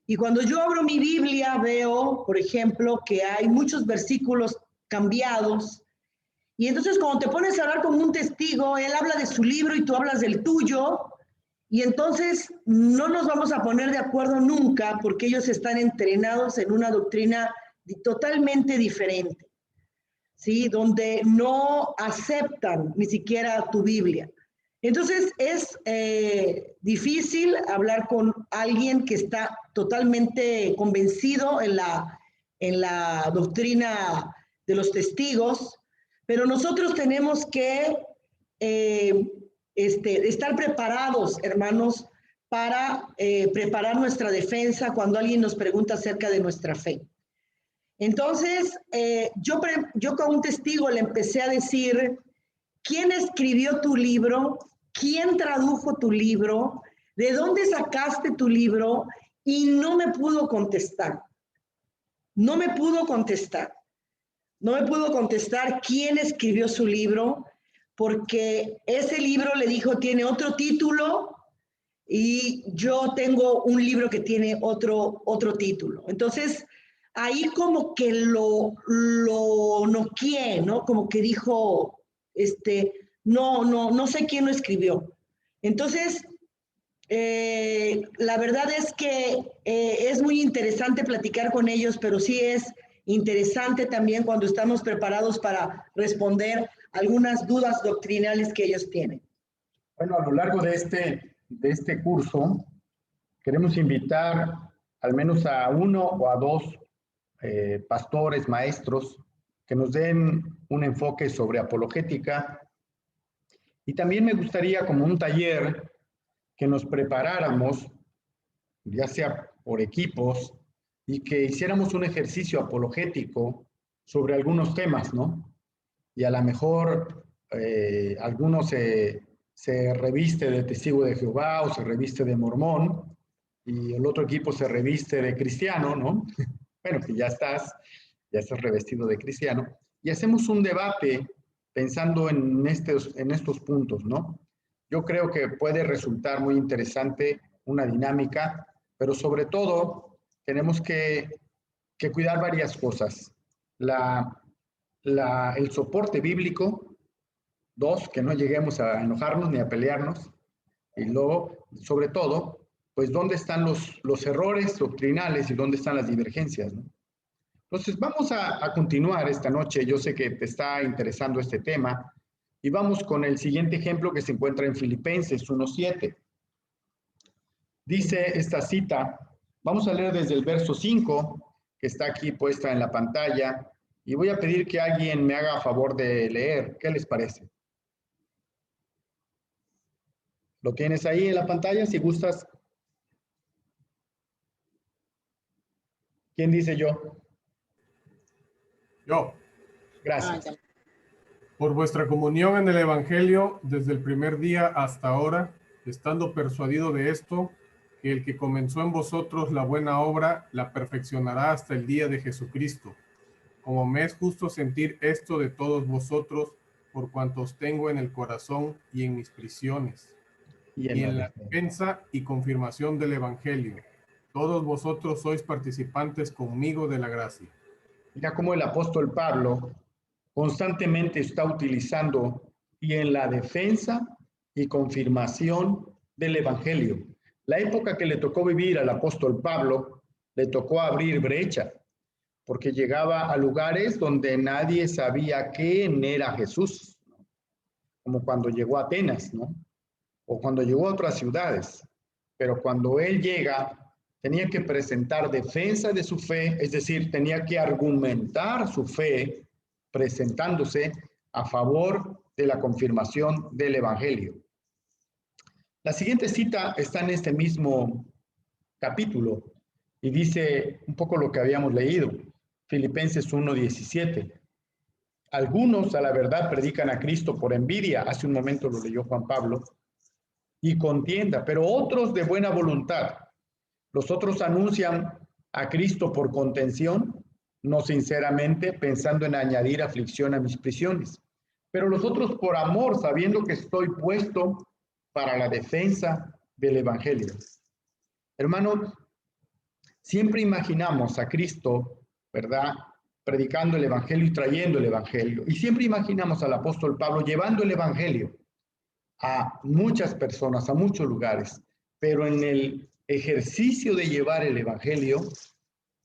Y cuando yo abro mi Biblia, veo, por ejemplo, que hay muchos versículos cambiados. Y entonces cuando te pones a hablar con un testigo, él habla de su libro y tú hablas del tuyo. Y entonces no nos vamos a poner de acuerdo nunca porque ellos están entrenados en una doctrina totalmente diferente, ¿sí? Donde no aceptan ni siquiera tu Biblia. Entonces es difícil hablar con alguien que está totalmente convencido en la doctrina de los testigos, pero nosotros tenemos que estar preparados, hermanos, para preparar nuestra defensa cuando alguien nos pregunta acerca de nuestra fe. Entonces, yo con un testigo le empecé a decir, ¿quién escribió tu libro? ¿Quién tradujo tu libro? ¿De dónde sacaste tu libro? Y no me pudo contestar. No me pudo contestar. No me pudo contestar quién escribió su libro, porque ese libro, le dijo, tiene otro título y yo tengo un libro que tiene otro título. Entonces, ahí como que lo noqueé, ¿no? Como que dijo, no sé quién lo escribió. Entonces, la verdad es que es muy interesante platicar con ellos, pero sí es interesante también cuando estamos preparados para responder algunas dudas doctrinales que ellos tienen. Bueno, a lo largo de este curso, queremos invitar al menos a uno o a dos pastores, maestros, que nos den un enfoque sobre apologética. Y también me gustaría, como un taller, que nos preparáramos, ya sea por equipos, y que hiciéramos un ejercicio apologético sobre algunos temas, ¿no? Y a lo mejor algunos se reviste de testigo de Jehová o se reviste de mormón, y el otro equipo se reviste de cristiano, ¿no? Bueno, que ya estás revestido de cristiano, y hacemos un debate pensando en estos puntos, ¿no? Yo creo que puede resultar muy interesante una dinámica, pero sobre todo tenemos que cuidar varias cosas. El soporte bíblico, dos, que no lleguemos a enojarnos ni a pelearnos, y luego, sobre todo, pues dónde están los errores doctrinales y dónde están las divergencias, ¿no? Entonces, vamos a continuar esta noche. Yo sé que te está interesando este tema y vamos con el siguiente ejemplo que se encuentra en Filipenses 1:7. Dice esta cita, vamos a leer desde el verso 5, que está aquí puesta en la pantalla, y voy a pedir que alguien me haga favor de leer. ¿Qué les parece? ¿Lo tienes ahí en la pantalla? Si gustas. ¿Quién dice yo? Yo. Gracias. Por vuestra comunión en el Evangelio desde el primer día hasta ahora, estando persuadido de esto, que el que comenzó en vosotros la buena obra, la perfeccionará hasta el día de Jesucristo. Como me es justo sentir esto de todos vosotros, por cuanto os tengo en el corazón y en mis prisiones, y en la defensa y confirmación del Evangelio. Todos vosotros sois participantes conmigo de la gracia. Mira cómo el apóstol Pablo constantemente está utilizando y en la defensa y confirmación del Evangelio. La época que le tocó vivir al apóstol Pablo, le tocó abrir brecha, porque llegaba a lugares donde nadie sabía quién era Jesús, como cuando llegó a Atenas, ¿no? O cuando llegó a otras ciudades. Pero cuando él llega, tenía que presentar defensa de su fe, es decir, tenía que argumentar su fe presentándose a favor de la confirmación del Evangelio. La siguiente cita está en este mismo capítulo y dice un poco lo que habíamos leído, Filipenses 1:17. Algunos a la verdad predican a Cristo por envidia, hace un momento lo leyó Juan Pablo, y contienda, pero otros de buena voluntad. Los otros anuncian a Cristo por contención, no sinceramente, pensando en añadir aflicción a mis prisiones. Pero los otros por amor, sabiendo que estoy puesto para la defensa del Evangelio. Hermanos, siempre imaginamos a Cristo, ¿verdad?, predicando el Evangelio y trayendo el Evangelio. Y siempre imaginamos al apóstol Pablo llevando el Evangelio a muchas personas, a muchos lugares, pero en el ejercicio de llevar el evangelio,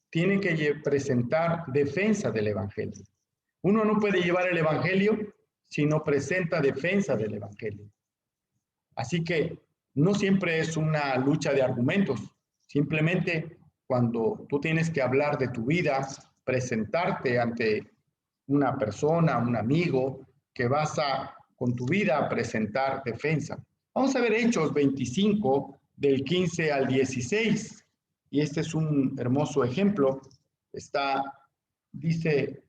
tiene que presentar defensa del evangelio. Uno no puede llevar el evangelio si no presenta defensa del evangelio. Así que no siempre es una lucha de argumentos, simplemente cuando tú tienes que hablar de tu vida, presentarte ante una persona, un amigo, que vas a, con tu vida, a presentar defensa. Vamos a ver Hechos 25, del 15 al 16, y este es un hermoso ejemplo. Dice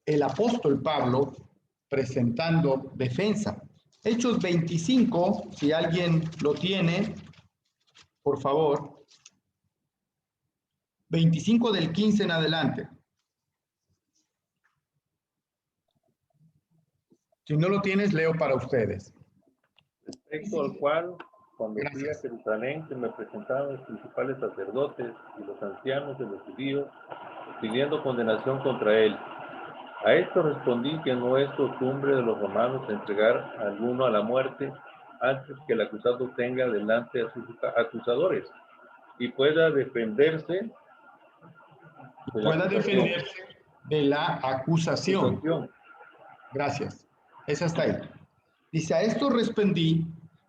el apóstol Pablo presentando defensa. Hechos 25, si alguien lo tiene, por favor. 25 del 15 en adelante. Si no lo tienes, leo para ustedes. Respecto al cual, cuando fui a Jerusalén, se me presentaron los principales sacerdotes y los ancianos de los judíos, pidiendo condenación contra él. A esto respondí que no es costumbre de los romanos entregar a alguno a la muerte antes que el acusado tenga delante a sus acusadores y pueda defenderse de la acusación. Gracias. Esa está ahí. Dice, a esto respondí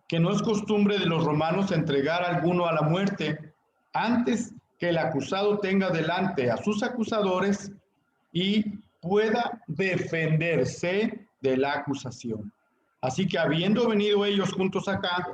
que no es costumbre de los romanos entregar a alguno a la muerte antes que el acusado tenga delante a sus acusadores y pueda defenderse de la acusación. Así que habiendo venido ellos juntos acá,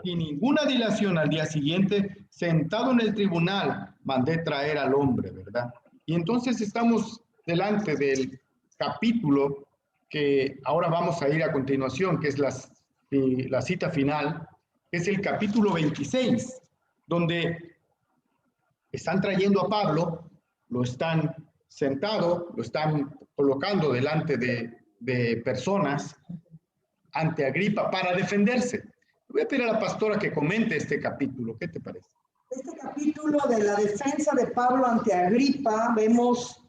sin ninguna dilación al día siguiente, sentado en el tribunal, mandé traer al hombre, ¿verdad? Y entonces estamos delante del capítulo que ahora vamos a ir a continuación, que es la cita final, que es el capítulo 26, donde están trayendo a Pablo, lo están sentado, lo están colocando delante de personas ante Agripa para defenderse. Voy a pedir a la pastora que comente este capítulo. ¿Qué te parece? Este capítulo de la defensa de Pablo ante Agripa, vemos,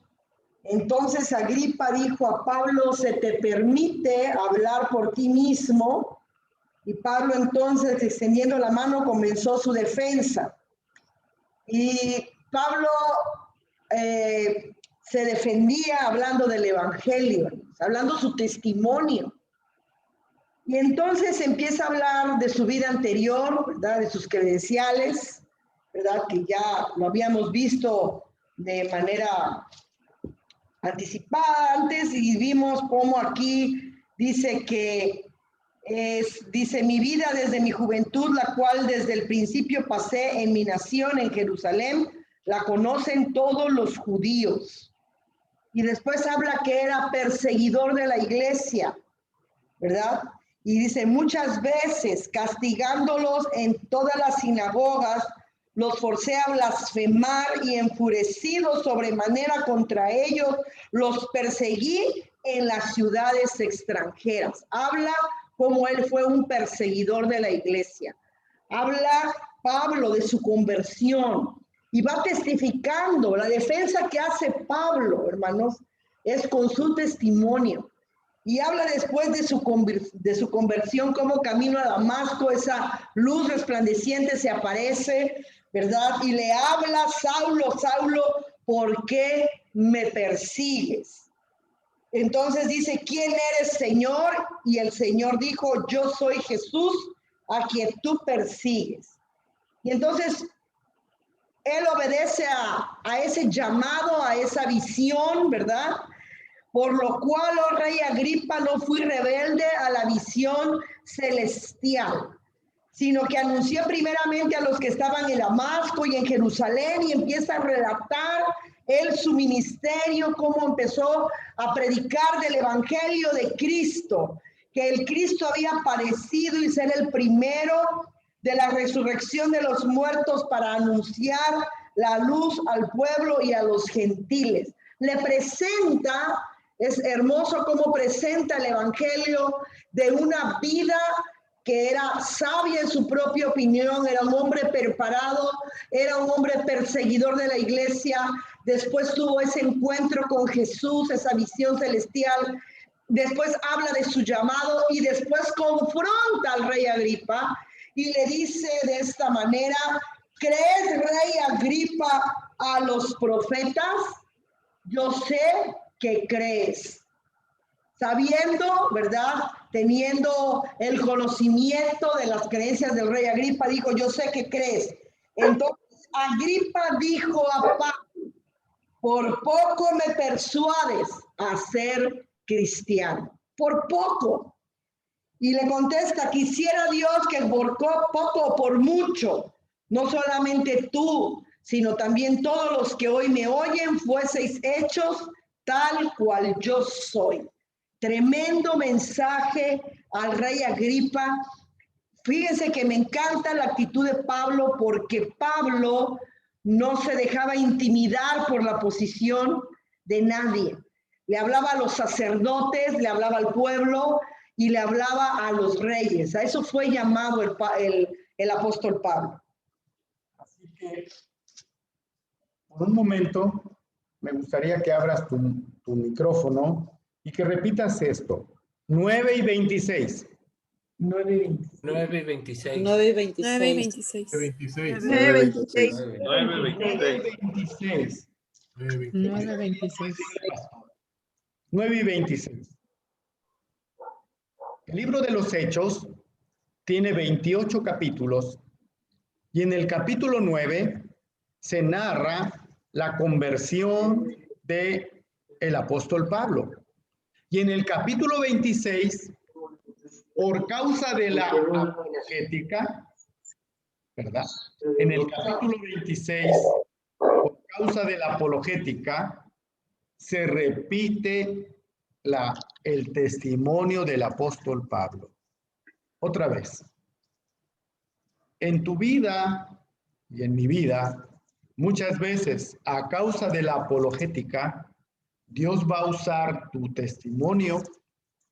entonces Agripa dijo a Pablo, se te permite hablar por ti mismo. Y Pablo entonces, extendiendo la mano, comenzó su defensa. Y Pablo se defendía hablando del evangelio, hablando su testimonio. Y entonces empieza a hablar de su vida anterior, ¿verdad? De sus credenciales, ¿verdad? Que ya lo habíamos visto de manera anticipada antes y vimos cómo aquí dice que dice, mi vida desde mi juventud, la cual desde el principio pasé en mi nación, en Jerusalén, la conocen todos los judíos. Y después habla que era perseguidor de la iglesia, ¿verdad? Y dice, muchas veces castigándolos en todas las sinagogas, los forcé a blasfemar y enfurecidos sobremanera contra ellos, los perseguí en las ciudades extranjeras. Habla como él fue un perseguidor de la iglesia. Habla Pablo de su conversión y va testificando. La defensa que hace Pablo, hermanos, es con su testimonio. Y habla después de su conversión, como camino a Damasco, esa luz resplandeciente se aparece, ¿verdad? Y le habla, Saulo, Saulo, ¿por qué me persigues? Entonces dice, ¿quién eres, Señor? Y el Señor dijo, yo soy Jesús, a quien tú persigues. Y entonces él obedece a ese llamado, a esa visión, ¿verdad? Por lo cual, oh rey Agripa, no fui rebelde a la visión celestial, sino que anuncié primeramente a los que estaban en Damasco y en Jerusalén, y empieza a relatar él su ministerio, cómo empezó a predicar del evangelio de Cristo, que el Cristo había aparecido y ser el primero de la resurrección de los muertos para anunciar la luz al pueblo y a los gentiles. Le presenta, es hermoso cómo presenta el evangelio de una vida que era sabia en su propia opinión, era un hombre preparado, era un hombre perseguidor de la iglesia, después tuvo ese encuentro con Jesús, esa visión celestial, después habla de su llamado y después confronta al rey Agripa y le dice de esta manera: ¿crees, rey Agripa, a los profetas? Yo sé que crees. Sabiendo, ¿verdad? Teniendo el conocimiento de las creencias del rey Agripa, dijo: yo sé que crees. Entonces Agripa dijo a Pablo: por poco me persuades a ser cristiano. Por poco. Y le contesta: quisiera Dios que por poco o por mucho, no solamente tú, sino también todos los que hoy me oyen, fueseis hechos tal cual yo soy. Tremendo mensaje al rey Agripa. Fíjense que me encanta la actitud de Pablo, porque Pablo no se dejaba intimidar por la posición de nadie. Le hablaba a los sacerdotes, le hablaba al pueblo y le hablaba a los reyes. A eso fue llamado el apóstol Pablo. Así que, por un momento, me gustaría que abras tu micrófono y que repitas esto. 9 y 26. 9 y 26. 9 y 26. 26. 9 y 26. 9, 26. 9, 26. 9 y 26. El libro de los Hechos tiene 28 capítulos y en el capítulo 9 se narra la conversión de el apóstol Pablo. Y en el capítulo 26, por causa de la apologética, ¿verdad? En el capítulo 26, por causa de la apologética, se repite el testimonio del apóstol Pablo. Otra vez. En tu vida y en mi vida, muchas veces, a causa de la apologética, Dios va a usar tu testimonio,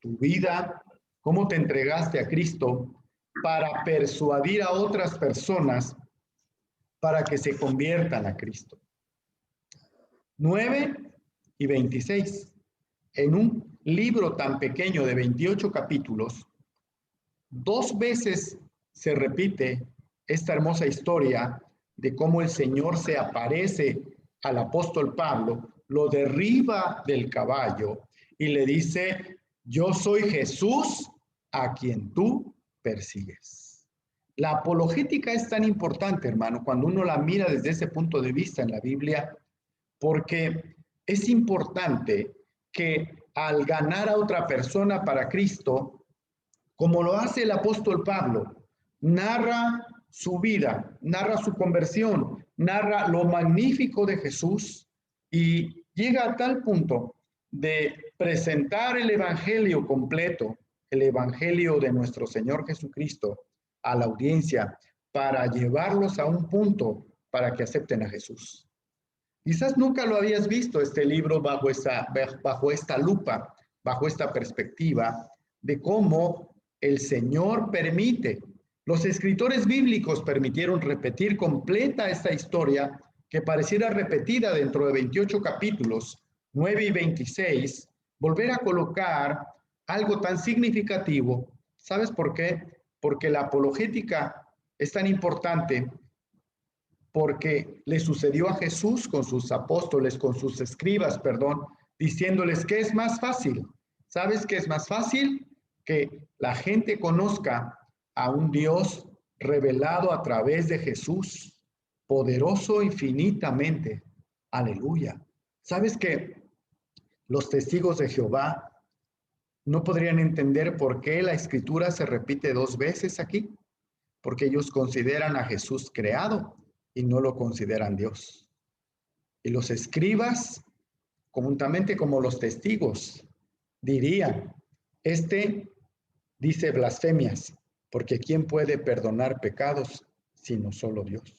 tu vida, cómo te entregaste a Cristo, para persuadir a otras personas para que se conviertan a Cristo. 9 y 26. En un libro tan pequeño de 28 capítulos, 2 veces se repite esta hermosa historia de cómo el Señor se aparece al apóstol Pablo, lo derriba del caballo y le dice: yo soy Jesús a quien tú persigues. La apologética es tan importante, hermano, cuando uno la mira desde ese punto de vista en la Biblia, porque es importante que al ganar a otra persona para Cristo, como lo hace el apóstol Pablo, narra su vida, narra su conversión, narra lo magnífico de Jesús y llega a tal punto de presentar el evangelio completo, el evangelio de nuestro Señor Jesucristo a la audiencia para llevarlos a un punto para que acepten a Jesús. Quizás nunca lo habías visto este libro bajo esta lupa, bajo esta perspectiva de cómo el Señor permite. Los escritores bíblicos permitieron repetir completa esta historia que pareciera repetida dentro de 28 capítulos, 9 y 26, volver a colocar algo tan significativo. ¿Sabes por qué? Porque la apologética es tan importante, porque le sucedió a Jesús con sus apóstoles, con sus escribas, perdón, diciéndoles que es más fácil. ¿Sabes qué es más fácil? Que la gente conozca a un Dios revelado a través de Jesús, poderoso infinitamente. Aleluya. ¿Sabes que los testigos de Jehová no podrían entender por qué la escritura se repite 2 veces aquí? Porque ellos consideran a Jesús creado y no lo consideran Dios. Y los escribas, conjuntamente como los testigos, dirían: este dice blasfemias, porque ¿quién puede perdonar pecados sino solo Dios?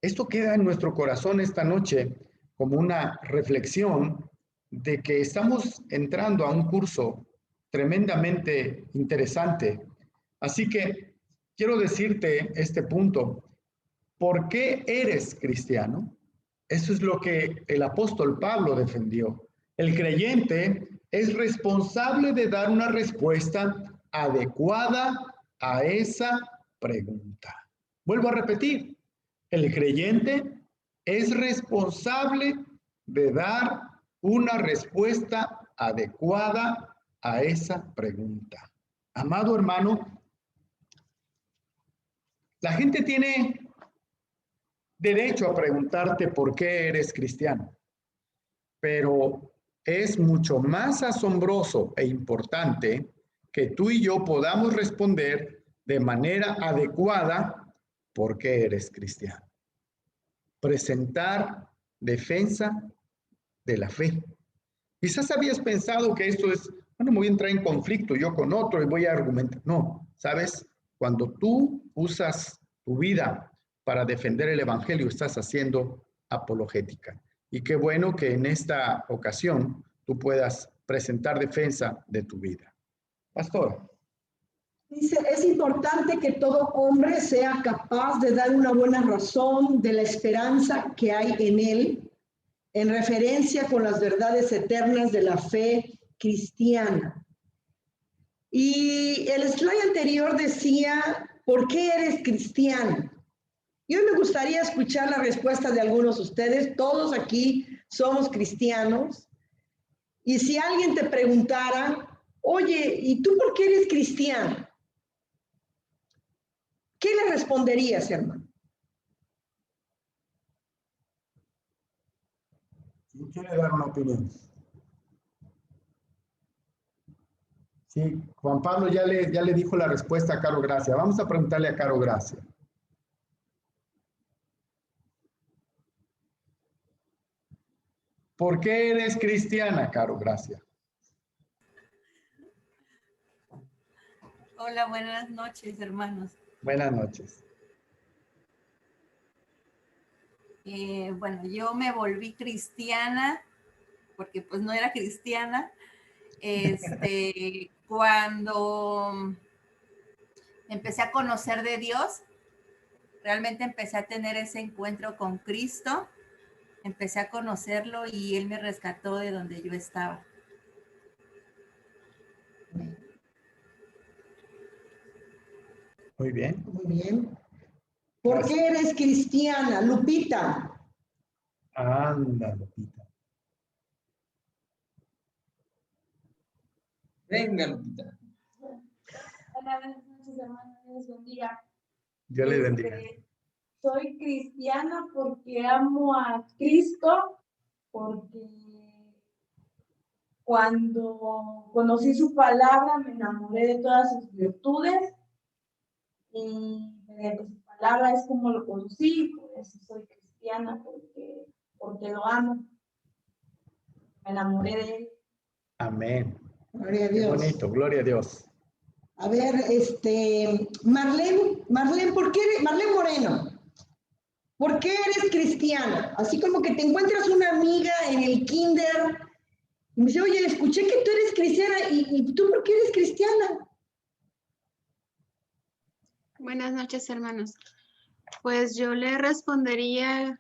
Esto queda en nuestro corazón esta noche como una reflexión de que estamos entrando a un curso tremendamente interesante. Así que quiero decirte este punto. ¿Por qué eres cristiano? Eso es lo que el apóstol Pablo defendió. El creyente es responsable de dar una respuesta adecuada a esa pregunta. Vuelvo a repetir, el creyente es responsable de dar una respuesta adecuada a esa pregunta. Amado hermano, la gente tiene derecho a preguntarte por qué eres cristiano, pero es mucho más asombroso e importante que tú y yo podamos responder de manera adecuada por qué eres cristiano. Presentar defensa de la fe. Quizás habías pensado que esto es, bueno, me voy a entrar en conflicto yo con otro y voy a argumentar. No, ¿sabes? Cuando tú usas tu vida para defender el evangelio, estás haciendo apologética. Y qué bueno que en esta ocasión tú puedas presentar defensa de tu vida. Pastor. Dice, es importante que todo hombre sea capaz de dar una buena razón de la esperanza que hay en él, en referencia con las verdades eternas de la fe cristiana. Y el slide anterior decía, ¿por qué eres cristiano? Y hoy me gustaría escuchar la respuesta de algunos de ustedes. Todos aquí somos cristianos. Y si alguien te preguntara, oye, ¿y tú por qué eres cristiano? ¿Qué le responderías, hermano? ¿Quién quiere dar una opinión? Sí, Juan Pablo ya le dijo la respuesta a Caro Gracia. Vamos a preguntarle a Caro Gracia. ¿Por qué eres cristiana, Caro Gracia? Hola, buenas noches, hermanos. Buenas noches. Bueno, yo me volví cristiana, porque pues no era cristiana, cuando empecé a conocer de Dios, realmente empecé a tener ese encuentro con Cristo, empecé a conocerlo y Él me rescató de donde yo estaba. Muy bien. Muy bien. ¿Por qué eres cristiana, Lupita? Anda, Lupita. Venga, Lupita. Hola, buenas noches, hermanos. Dios bendiga. Dios les bendiga. Soy cristiana porque amo a Cristo, porque cuando conocí su palabra me enamoré de todas sus virtudes y mediante su palabra es como lo conocí, por eso soy cristiana, porque lo amo. Me enamoré de él. Amén. Gloria a Dios. Qué bonito, gloria a Dios. A ver, Marlene, Marlene Moreno, ¿por qué eres cristiana? Así como que te encuentras una amiga en el kinder y me dice, oye, escuché que tú eres cristiana, ¿y tú por qué eres cristiana? Buenas noches, hermanos. Pues yo le respondería,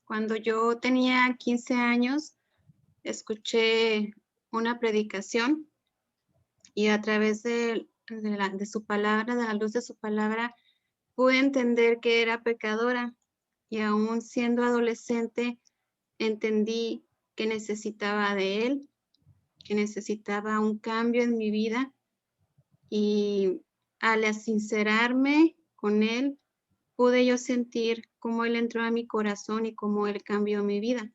cuando yo tenía 15 años, escuché una predicación y a través de su palabra, de la luz de su palabra, pude entender que era pecadora y aún siendo adolescente entendí que necesitaba de Él, que necesitaba un cambio en mi vida y al sincerarme con Él, pude yo sentir cómo Él entró a mi corazón y cómo Él cambió mi vida.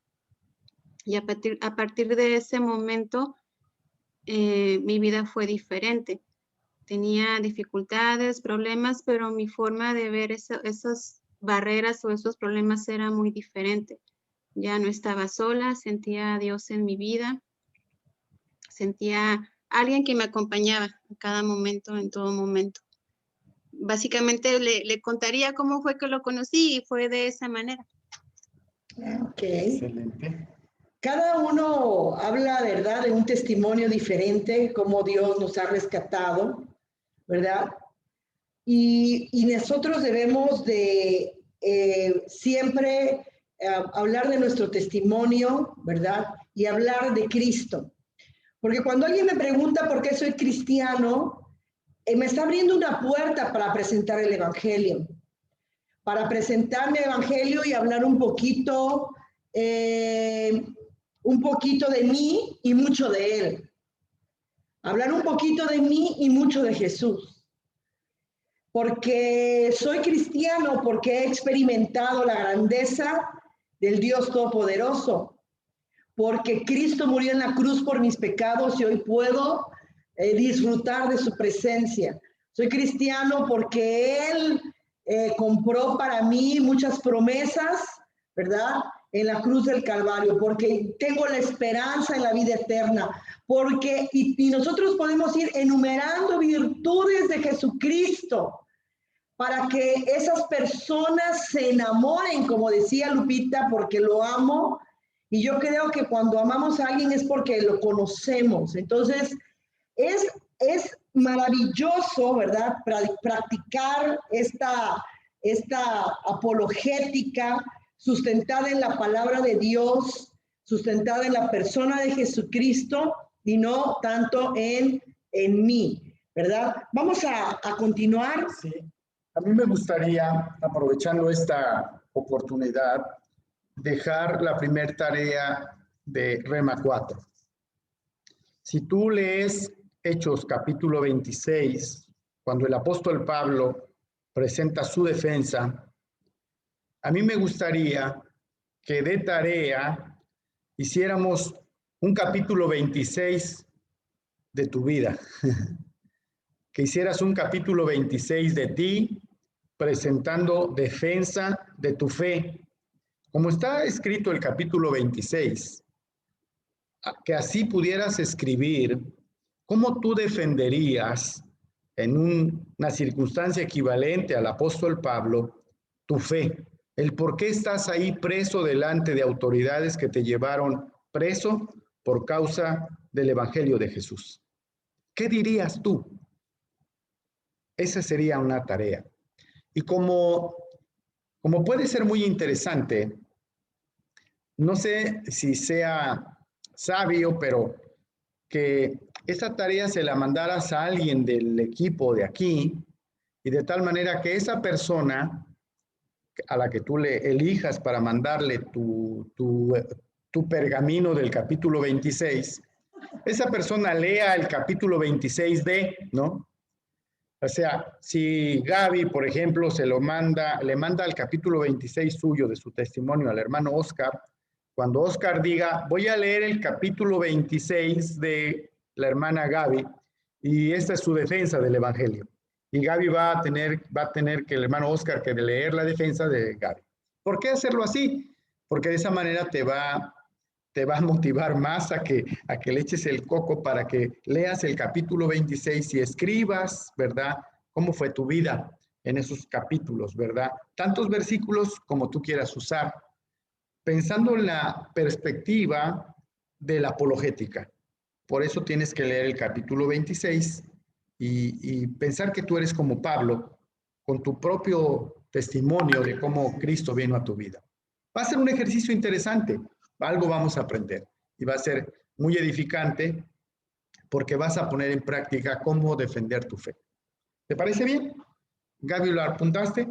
Y a partir de ese momento, mi vida fue diferente. Tenía dificultades, problemas, pero mi forma de ver esas barreras o esos problemas era muy diferente. Ya no estaba sola, sentía a Dios en mi vida, sentía a alguien que me acompañaba en cada momento, en todo momento. Básicamente le contaría cómo fue que lo conocí y fue de esa manera. Ok. Excelente. Cada uno habla, ¿verdad?, de un testimonio diferente, cómo Dios nos ha rescatado, ¿verdad? Y nosotros debemos de siempre hablar de nuestro testimonio, ¿verdad? Y hablar de Cristo, Porque cuando alguien me pregunta por qué soy cristiano, me está abriendo una puerta para presentar el Evangelio. Para presentar mi Evangelio y hablar un poquito de mí y mucho de Él. Hablar un poquito de mí y mucho de Jesús. Porque soy cristiano, porque he experimentado la grandeza del Dios Todopoderoso. Porque Cristo murió en la cruz por mis pecados y hoy puedo disfrutar de su presencia. Soy cristiano porque Él compró para mí muchas promesas, ¿verdad? En la cruz del Calvario, porque tengo la esperanza en la vida eterna, porque, y nosotros podemos ir enumerando virtudes de Jesucristo para que esas personas se enamoren, como decía Lupita, porque lo amo. Y yo creo que cuando amamos a alguien es porque lo conocemos. Entonces, es maravilloso, ¿verdad? Practicar esta apologética sustentada en la palabra de Dios, sustentada en la persona de Jesucristo y no tanto en mí, ¿verdad? Vamos a continuar. Sí. A mí me gustaría, aprovechando esta oportunidad, dejar la primera tarea de Rema 4. Si tú lees Hechos capítulo 26, cuando el apóstol Pablo presenta su defensa, a mí me gustaría que de tarea hiciéramos un capítulo 26 de tu vida, que hicieras un capítulo 26 de ti, presentando defensa de tu fe. Como está escrito el capítulo 26, que así pudieras escribir cómo tú defenderías en una circunstancia equivalente al apóstol Pablo tu fe, el por qué estás ahí preso delante de autoridades que te llevaron preso por causa del Evangelio de Jesús. ¿Qué dirías tú? Esa sería una tarea. Y como puede ser muy interesante, no sé si sea sabio, pero que esa tarea se la mandaras a alguien del equipo de aquí y de tal manera que esa persona a la que tú le elijas para mandarle tu pergamino del capítulo 26, esa persona lea el capítulo 26b, ¿no? O sea, si Gaby, por ejemplo, le manda el capítulo 26 suyo de su testimonio al hermano Oscar, cuando Oscar diga, voy a leer el capítulo 26 de la hermana Gaby, y esta es su defensa del Evangelio. Y Gaby va a tener que el hermano Oscar que leer la defensa de Gaby. ¿Por qué hacerlo así? Porque de esa manera te va a motivar más a que le eches el coco para que leas el capítulo 26 y escribas, ¿verdad? ¿Cómo fue tu vida en esos capítulos, ¿verdad? Tantos versículos como tú quieras usar, pensando en la perspectiva de la apologética. Por eso tienes que leer el capítulo 26 y pensar que tú eres como Pablo, con tu propio testimonio de cómo Cristo vino a tu vida. Va a ser un ejercicio interesante. Algo vamos a aprender y va a ser muy edificante porque vas a poner en práctica cómo defender tu fe. ¿Te parece bien? Gaby, lo apuntaste,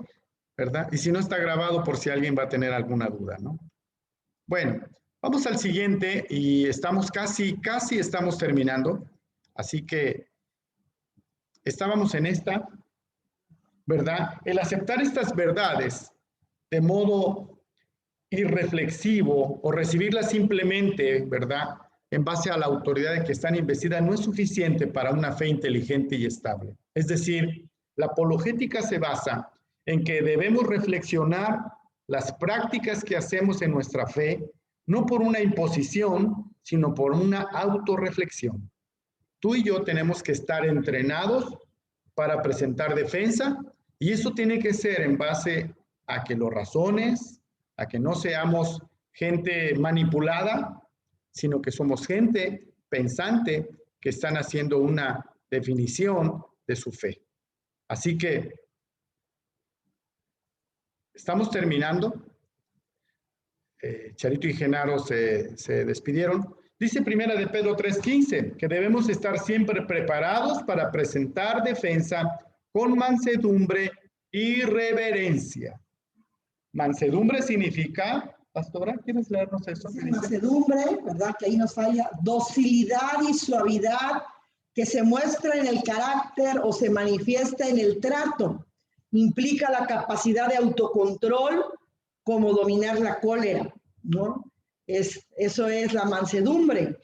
¿verdad? Y si no está grabado por si alguien va a tener alguna duda, ¿no? Bueno, vamos al siguiente y estamos casi estamos terminando. Así que estábamos en esta, ¿verdad? El aceptar estas verdades de modo irreflexivo o recibirlas simplemente, ¿verdad?, en base a la autoridad que están investidas, no es suficiente para una fe inteligente y estable. Es decir, la apologética se basa en que debemos reflexionar las prácticas que hacemos en nuestra fe, no por una imposición, sino por una autorreflexión. Tú y yo tenemos que estar entrenados para presentar defensa, y eso tiene que ser en base a que lo razones, a que no seamos gente manipulada, sino que somos gente pensante que están haciendo una definición de su fe. Así que estamos terminando. Charito y Genaro se despidieron Dice Primera de Pedro 3:15, que debemos estar siempre preparados para presentar defensa con mansedumbre y reverencia. Mansedumbre significa, pastora, ¿quieres leernos eso? Mansedumbre, ¿verdad? Que ahí nos falla. Docilidad y suavidad que se muestra en el carácter o se manifiesta en el trato. Implica la capacidad de autocontrol, como dominar la cólera, ¿no? Eso es la mansedumbre.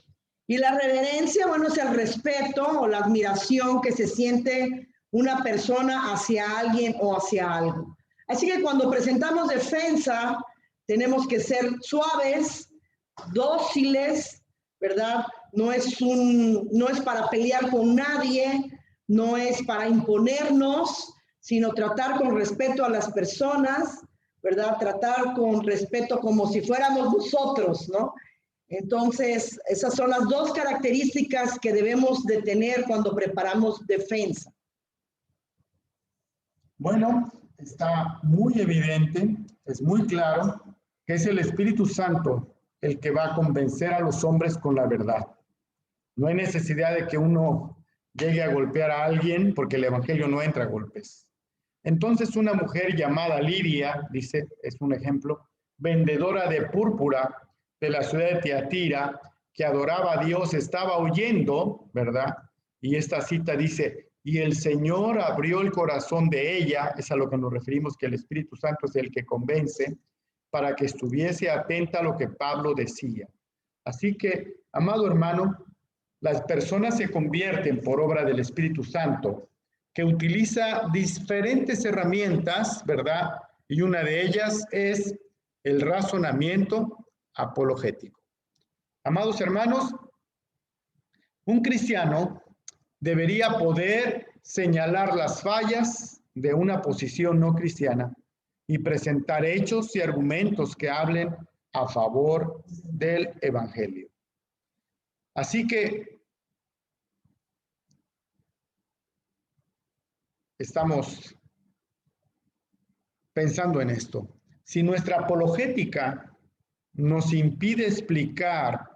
Y la reverencia, bueno, es el respeto o la admiración que se siente una persona hacia alguien o hacia algo. Así que cuando presentamos defensa, tenemos que ser suaves, dóciles, ¿verdad? No es para pelear con nadie, no es para imponernos, sino tratar con respeto a las personas, ¿verdad? Tratar con respeto como si fuéramos nosotros, ¿no? Entonces, esas son las dos características que debemos de tener cuando preparamos defensa. Bueno, está muy evidente, es muy claro que es el Espíritu Santo el que va a convencer a los hombres con la verdad. No hay necesidad de que uno llegue a golpear a alguien porque el Evangelio no entra a golpes. Entonces una mujer llamada Lidia, dice, es un ejemplo, vendedora de púrpura de la ciudad de Tiatira, que adoraba a Dios, estaba oyendo, ¿verdad? Y esta cita dice, y el Señor abrió el corazón de ella, es a lo que nos referimos, que el Espíritu Santo es el que convence, para que estuviese atenta a lo que Pablo decía. Así que, amado hermano, las personas se convierten por obra del Espíritu Santo, que utiliza diferentes herramientas, ¿verdad? Y una de ellas es el razonamiento apologético. Amados hermanos, un cristiano debería poder señalar las fallas de una posición no cristiana y presentar hechos y argumentos que hablen a favor del Evangelio. Así que estamos pensando en esto. Si nuestra apologética nos impide explicar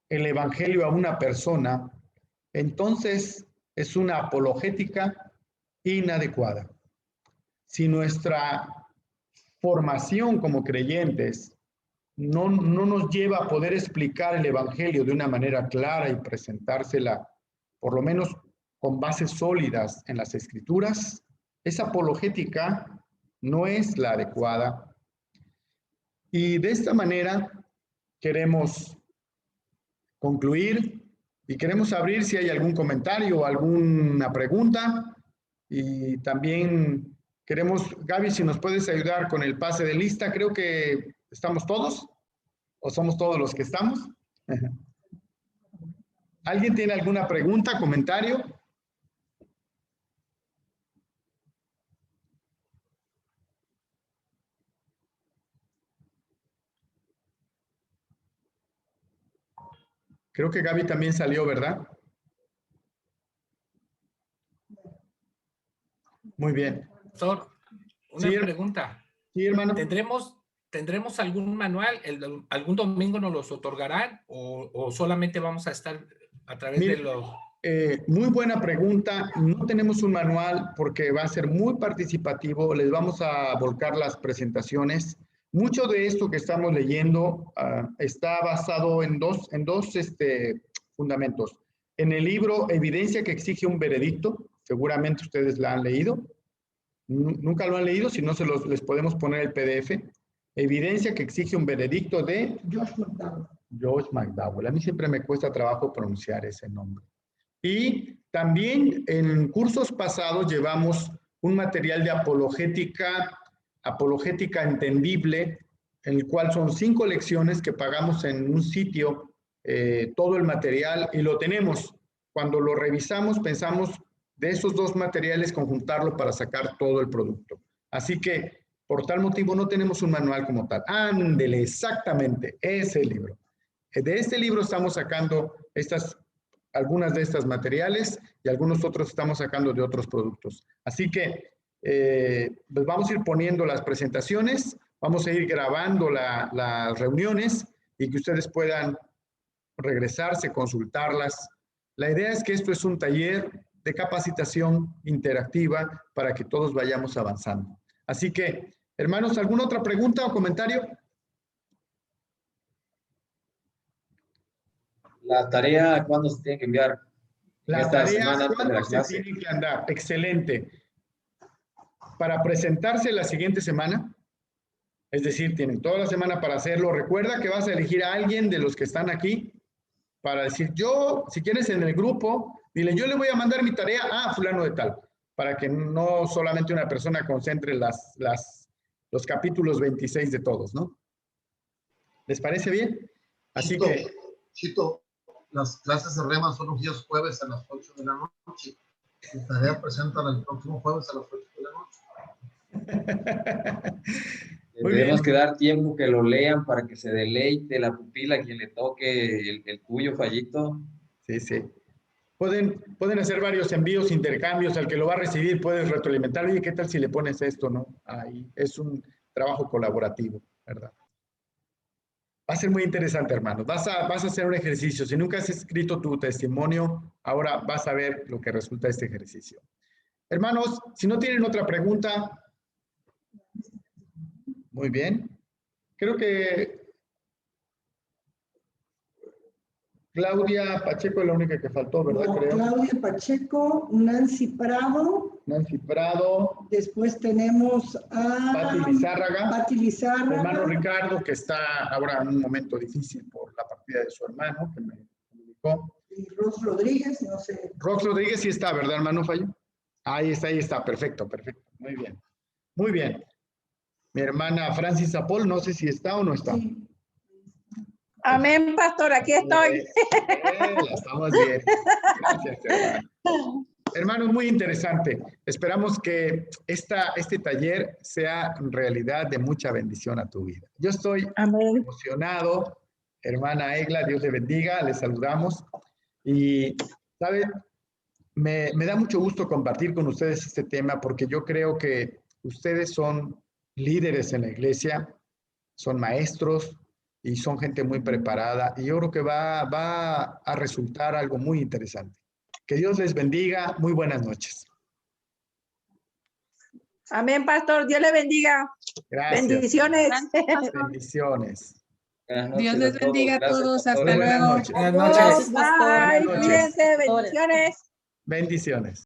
el Evangelio a una persona, entonces es una apologética inadecuada. Si nuestra formación como creyentes no nos lleva a poder explicar el Evangelio de una manera clara y presentársela, por lo menos con bases sólidas en las Escrituras, esa apologética no es la adecuada. Y de esta manera queremos concluir y queremos abrir si hay algún comentario o alguna pregunta. Y también queremos, Gaby, si nos puedes ayudar con el pase de lista. Creo que estamos todos, o somos todos los que estamos. ¿Alguien tiene alguna pregunta, comentario? Creo que Gaby también salió, ¿verdad? Muy bien. Doctor, una pregunta. Sí, hermano. ¿Tendremos algún manual? ¿Algún domingo nos los otorgarán o solamente vamos a estar a través de los...? Muy buena pregunta. No tenemos un manual porque va a ser muy participativo. Les vamos a volcar las presentaciones. Mucho de esto que estamos leyendo está basado en dos fundamentos. En el libro Evidencia que exige un veredicto, seguramente ustedes la han leído. Nunca lo han leído, si no les podemos poner el PDF. Evidencia que exige un veredicto de Josh McDowell. A mí siempre me cuesta trabajo pronunciar ese nombre. Y también en cursos pasados llevamos un material de apologética entendible, en el cual son 5 lecciones que pagamos en un sitio, todo el material, y lo tenemos. Cuando lo revisamos, pensamos de esos 2 materiales conjuntarlo para sacar todo el producto. Así que, por tal motivo, no tenemos un manual como tal. Ándele, exactamente, ese libro. De este libro estamos sacando algunas de estas materiales y algunos otros estamos sacando de otros productos. Así que pues vamos a ir poniendo las presentaciones, vamos a ir grabando las reuniones y que ustedes puedan regresarse, consultarlas. La idea es que esto es un taller de capacitación interactiva para que todos vayamos avanzando. Así que, hermanos, ¿alguna otra pregunta o comentario? La tarea, ¿cuándo se tiene que enviar? La tarea, ¿cuándo se tiene que andar? Excelente. Para presentarse la siguiente semana, es decir, tienen toda la semana para hacerlo. Recuerda que vas a elegir a alguien de los que están aquí para decir, yo, si quieres en el grupo, dile, yo le voy a mandar mi tarea a fulano de tal, para que no solamente una persona concentre los capítulos 26 de todos, ¿no? ¿Les parece bien? Así que... Chito, las clases de rema son los días jueves a las 8 de la noche. Su tarea presentan el próximo jueves a las 8 de la noche. Tenemos que dar tiempo que lo lean para que se deleite la pupila, quien le toque el tuyo, Fallito. Sí, sí. Pueden hacer varios envíos, intercambios. Al que lo va a recibir puedes retroalimentar. Oye, ¿qué tal si le pones esto, no? Ahí es un trabajo colaborativo, ¿verdad? Va a ser muy interesante, hermanos. Vas a hacer un ejercicio. Si nunca has escrito tu testimonio, ahora vas a ver lo que resulta este ejercicio. Hermanos, si no tienen otra pregunta... Muy bien. Creo que Claudia Pacheco es la única que faltó, ¿verdad? No, creo. Claudia Pacheco, Nancy Prado. Nancy Prado. Después tenemos a Pati Lizárraga. Pati Lizárraga. Hermano Ricardo, que está ahora en un momento difícil por la partida de su hermano, que me comunicó. Y Ros Rodríguez, no sé. Ros Rodríguez sí está, ¿verdad, hermano Fallo? Ahí está. Perfecto. Muy bien. Muy bien. Mi hermana Francis Apol, no sé si está o no está. Sí. Amén, pastor, aquí estoy. La estamos bien. Gracias, hermano. Hermanos, muy interesante. Esperamos que este taller sea en realidad de mucha bendición a tu vida. Yo estoy emocionado. Hermana Egla, Dios le bendiga. Les saludamos. Y, ¿sabe? Me da mucho gusto compartir con ustedes este tema porque yo creo que ustedes son líderes en la iglesia, son maestros y son gente muy preparada y yo creo que va a resultar algo muy interesante. Que Dios les bendiga. Muy buenas noches. Amén, pastor. Dios le bendiga. Gracias. Bendiciones. Bendiciones. Dios les bendiga a todos. Hasta luego. luego. Buenas noches. Bye. Cuídense. Bendiciones. Bendiciones.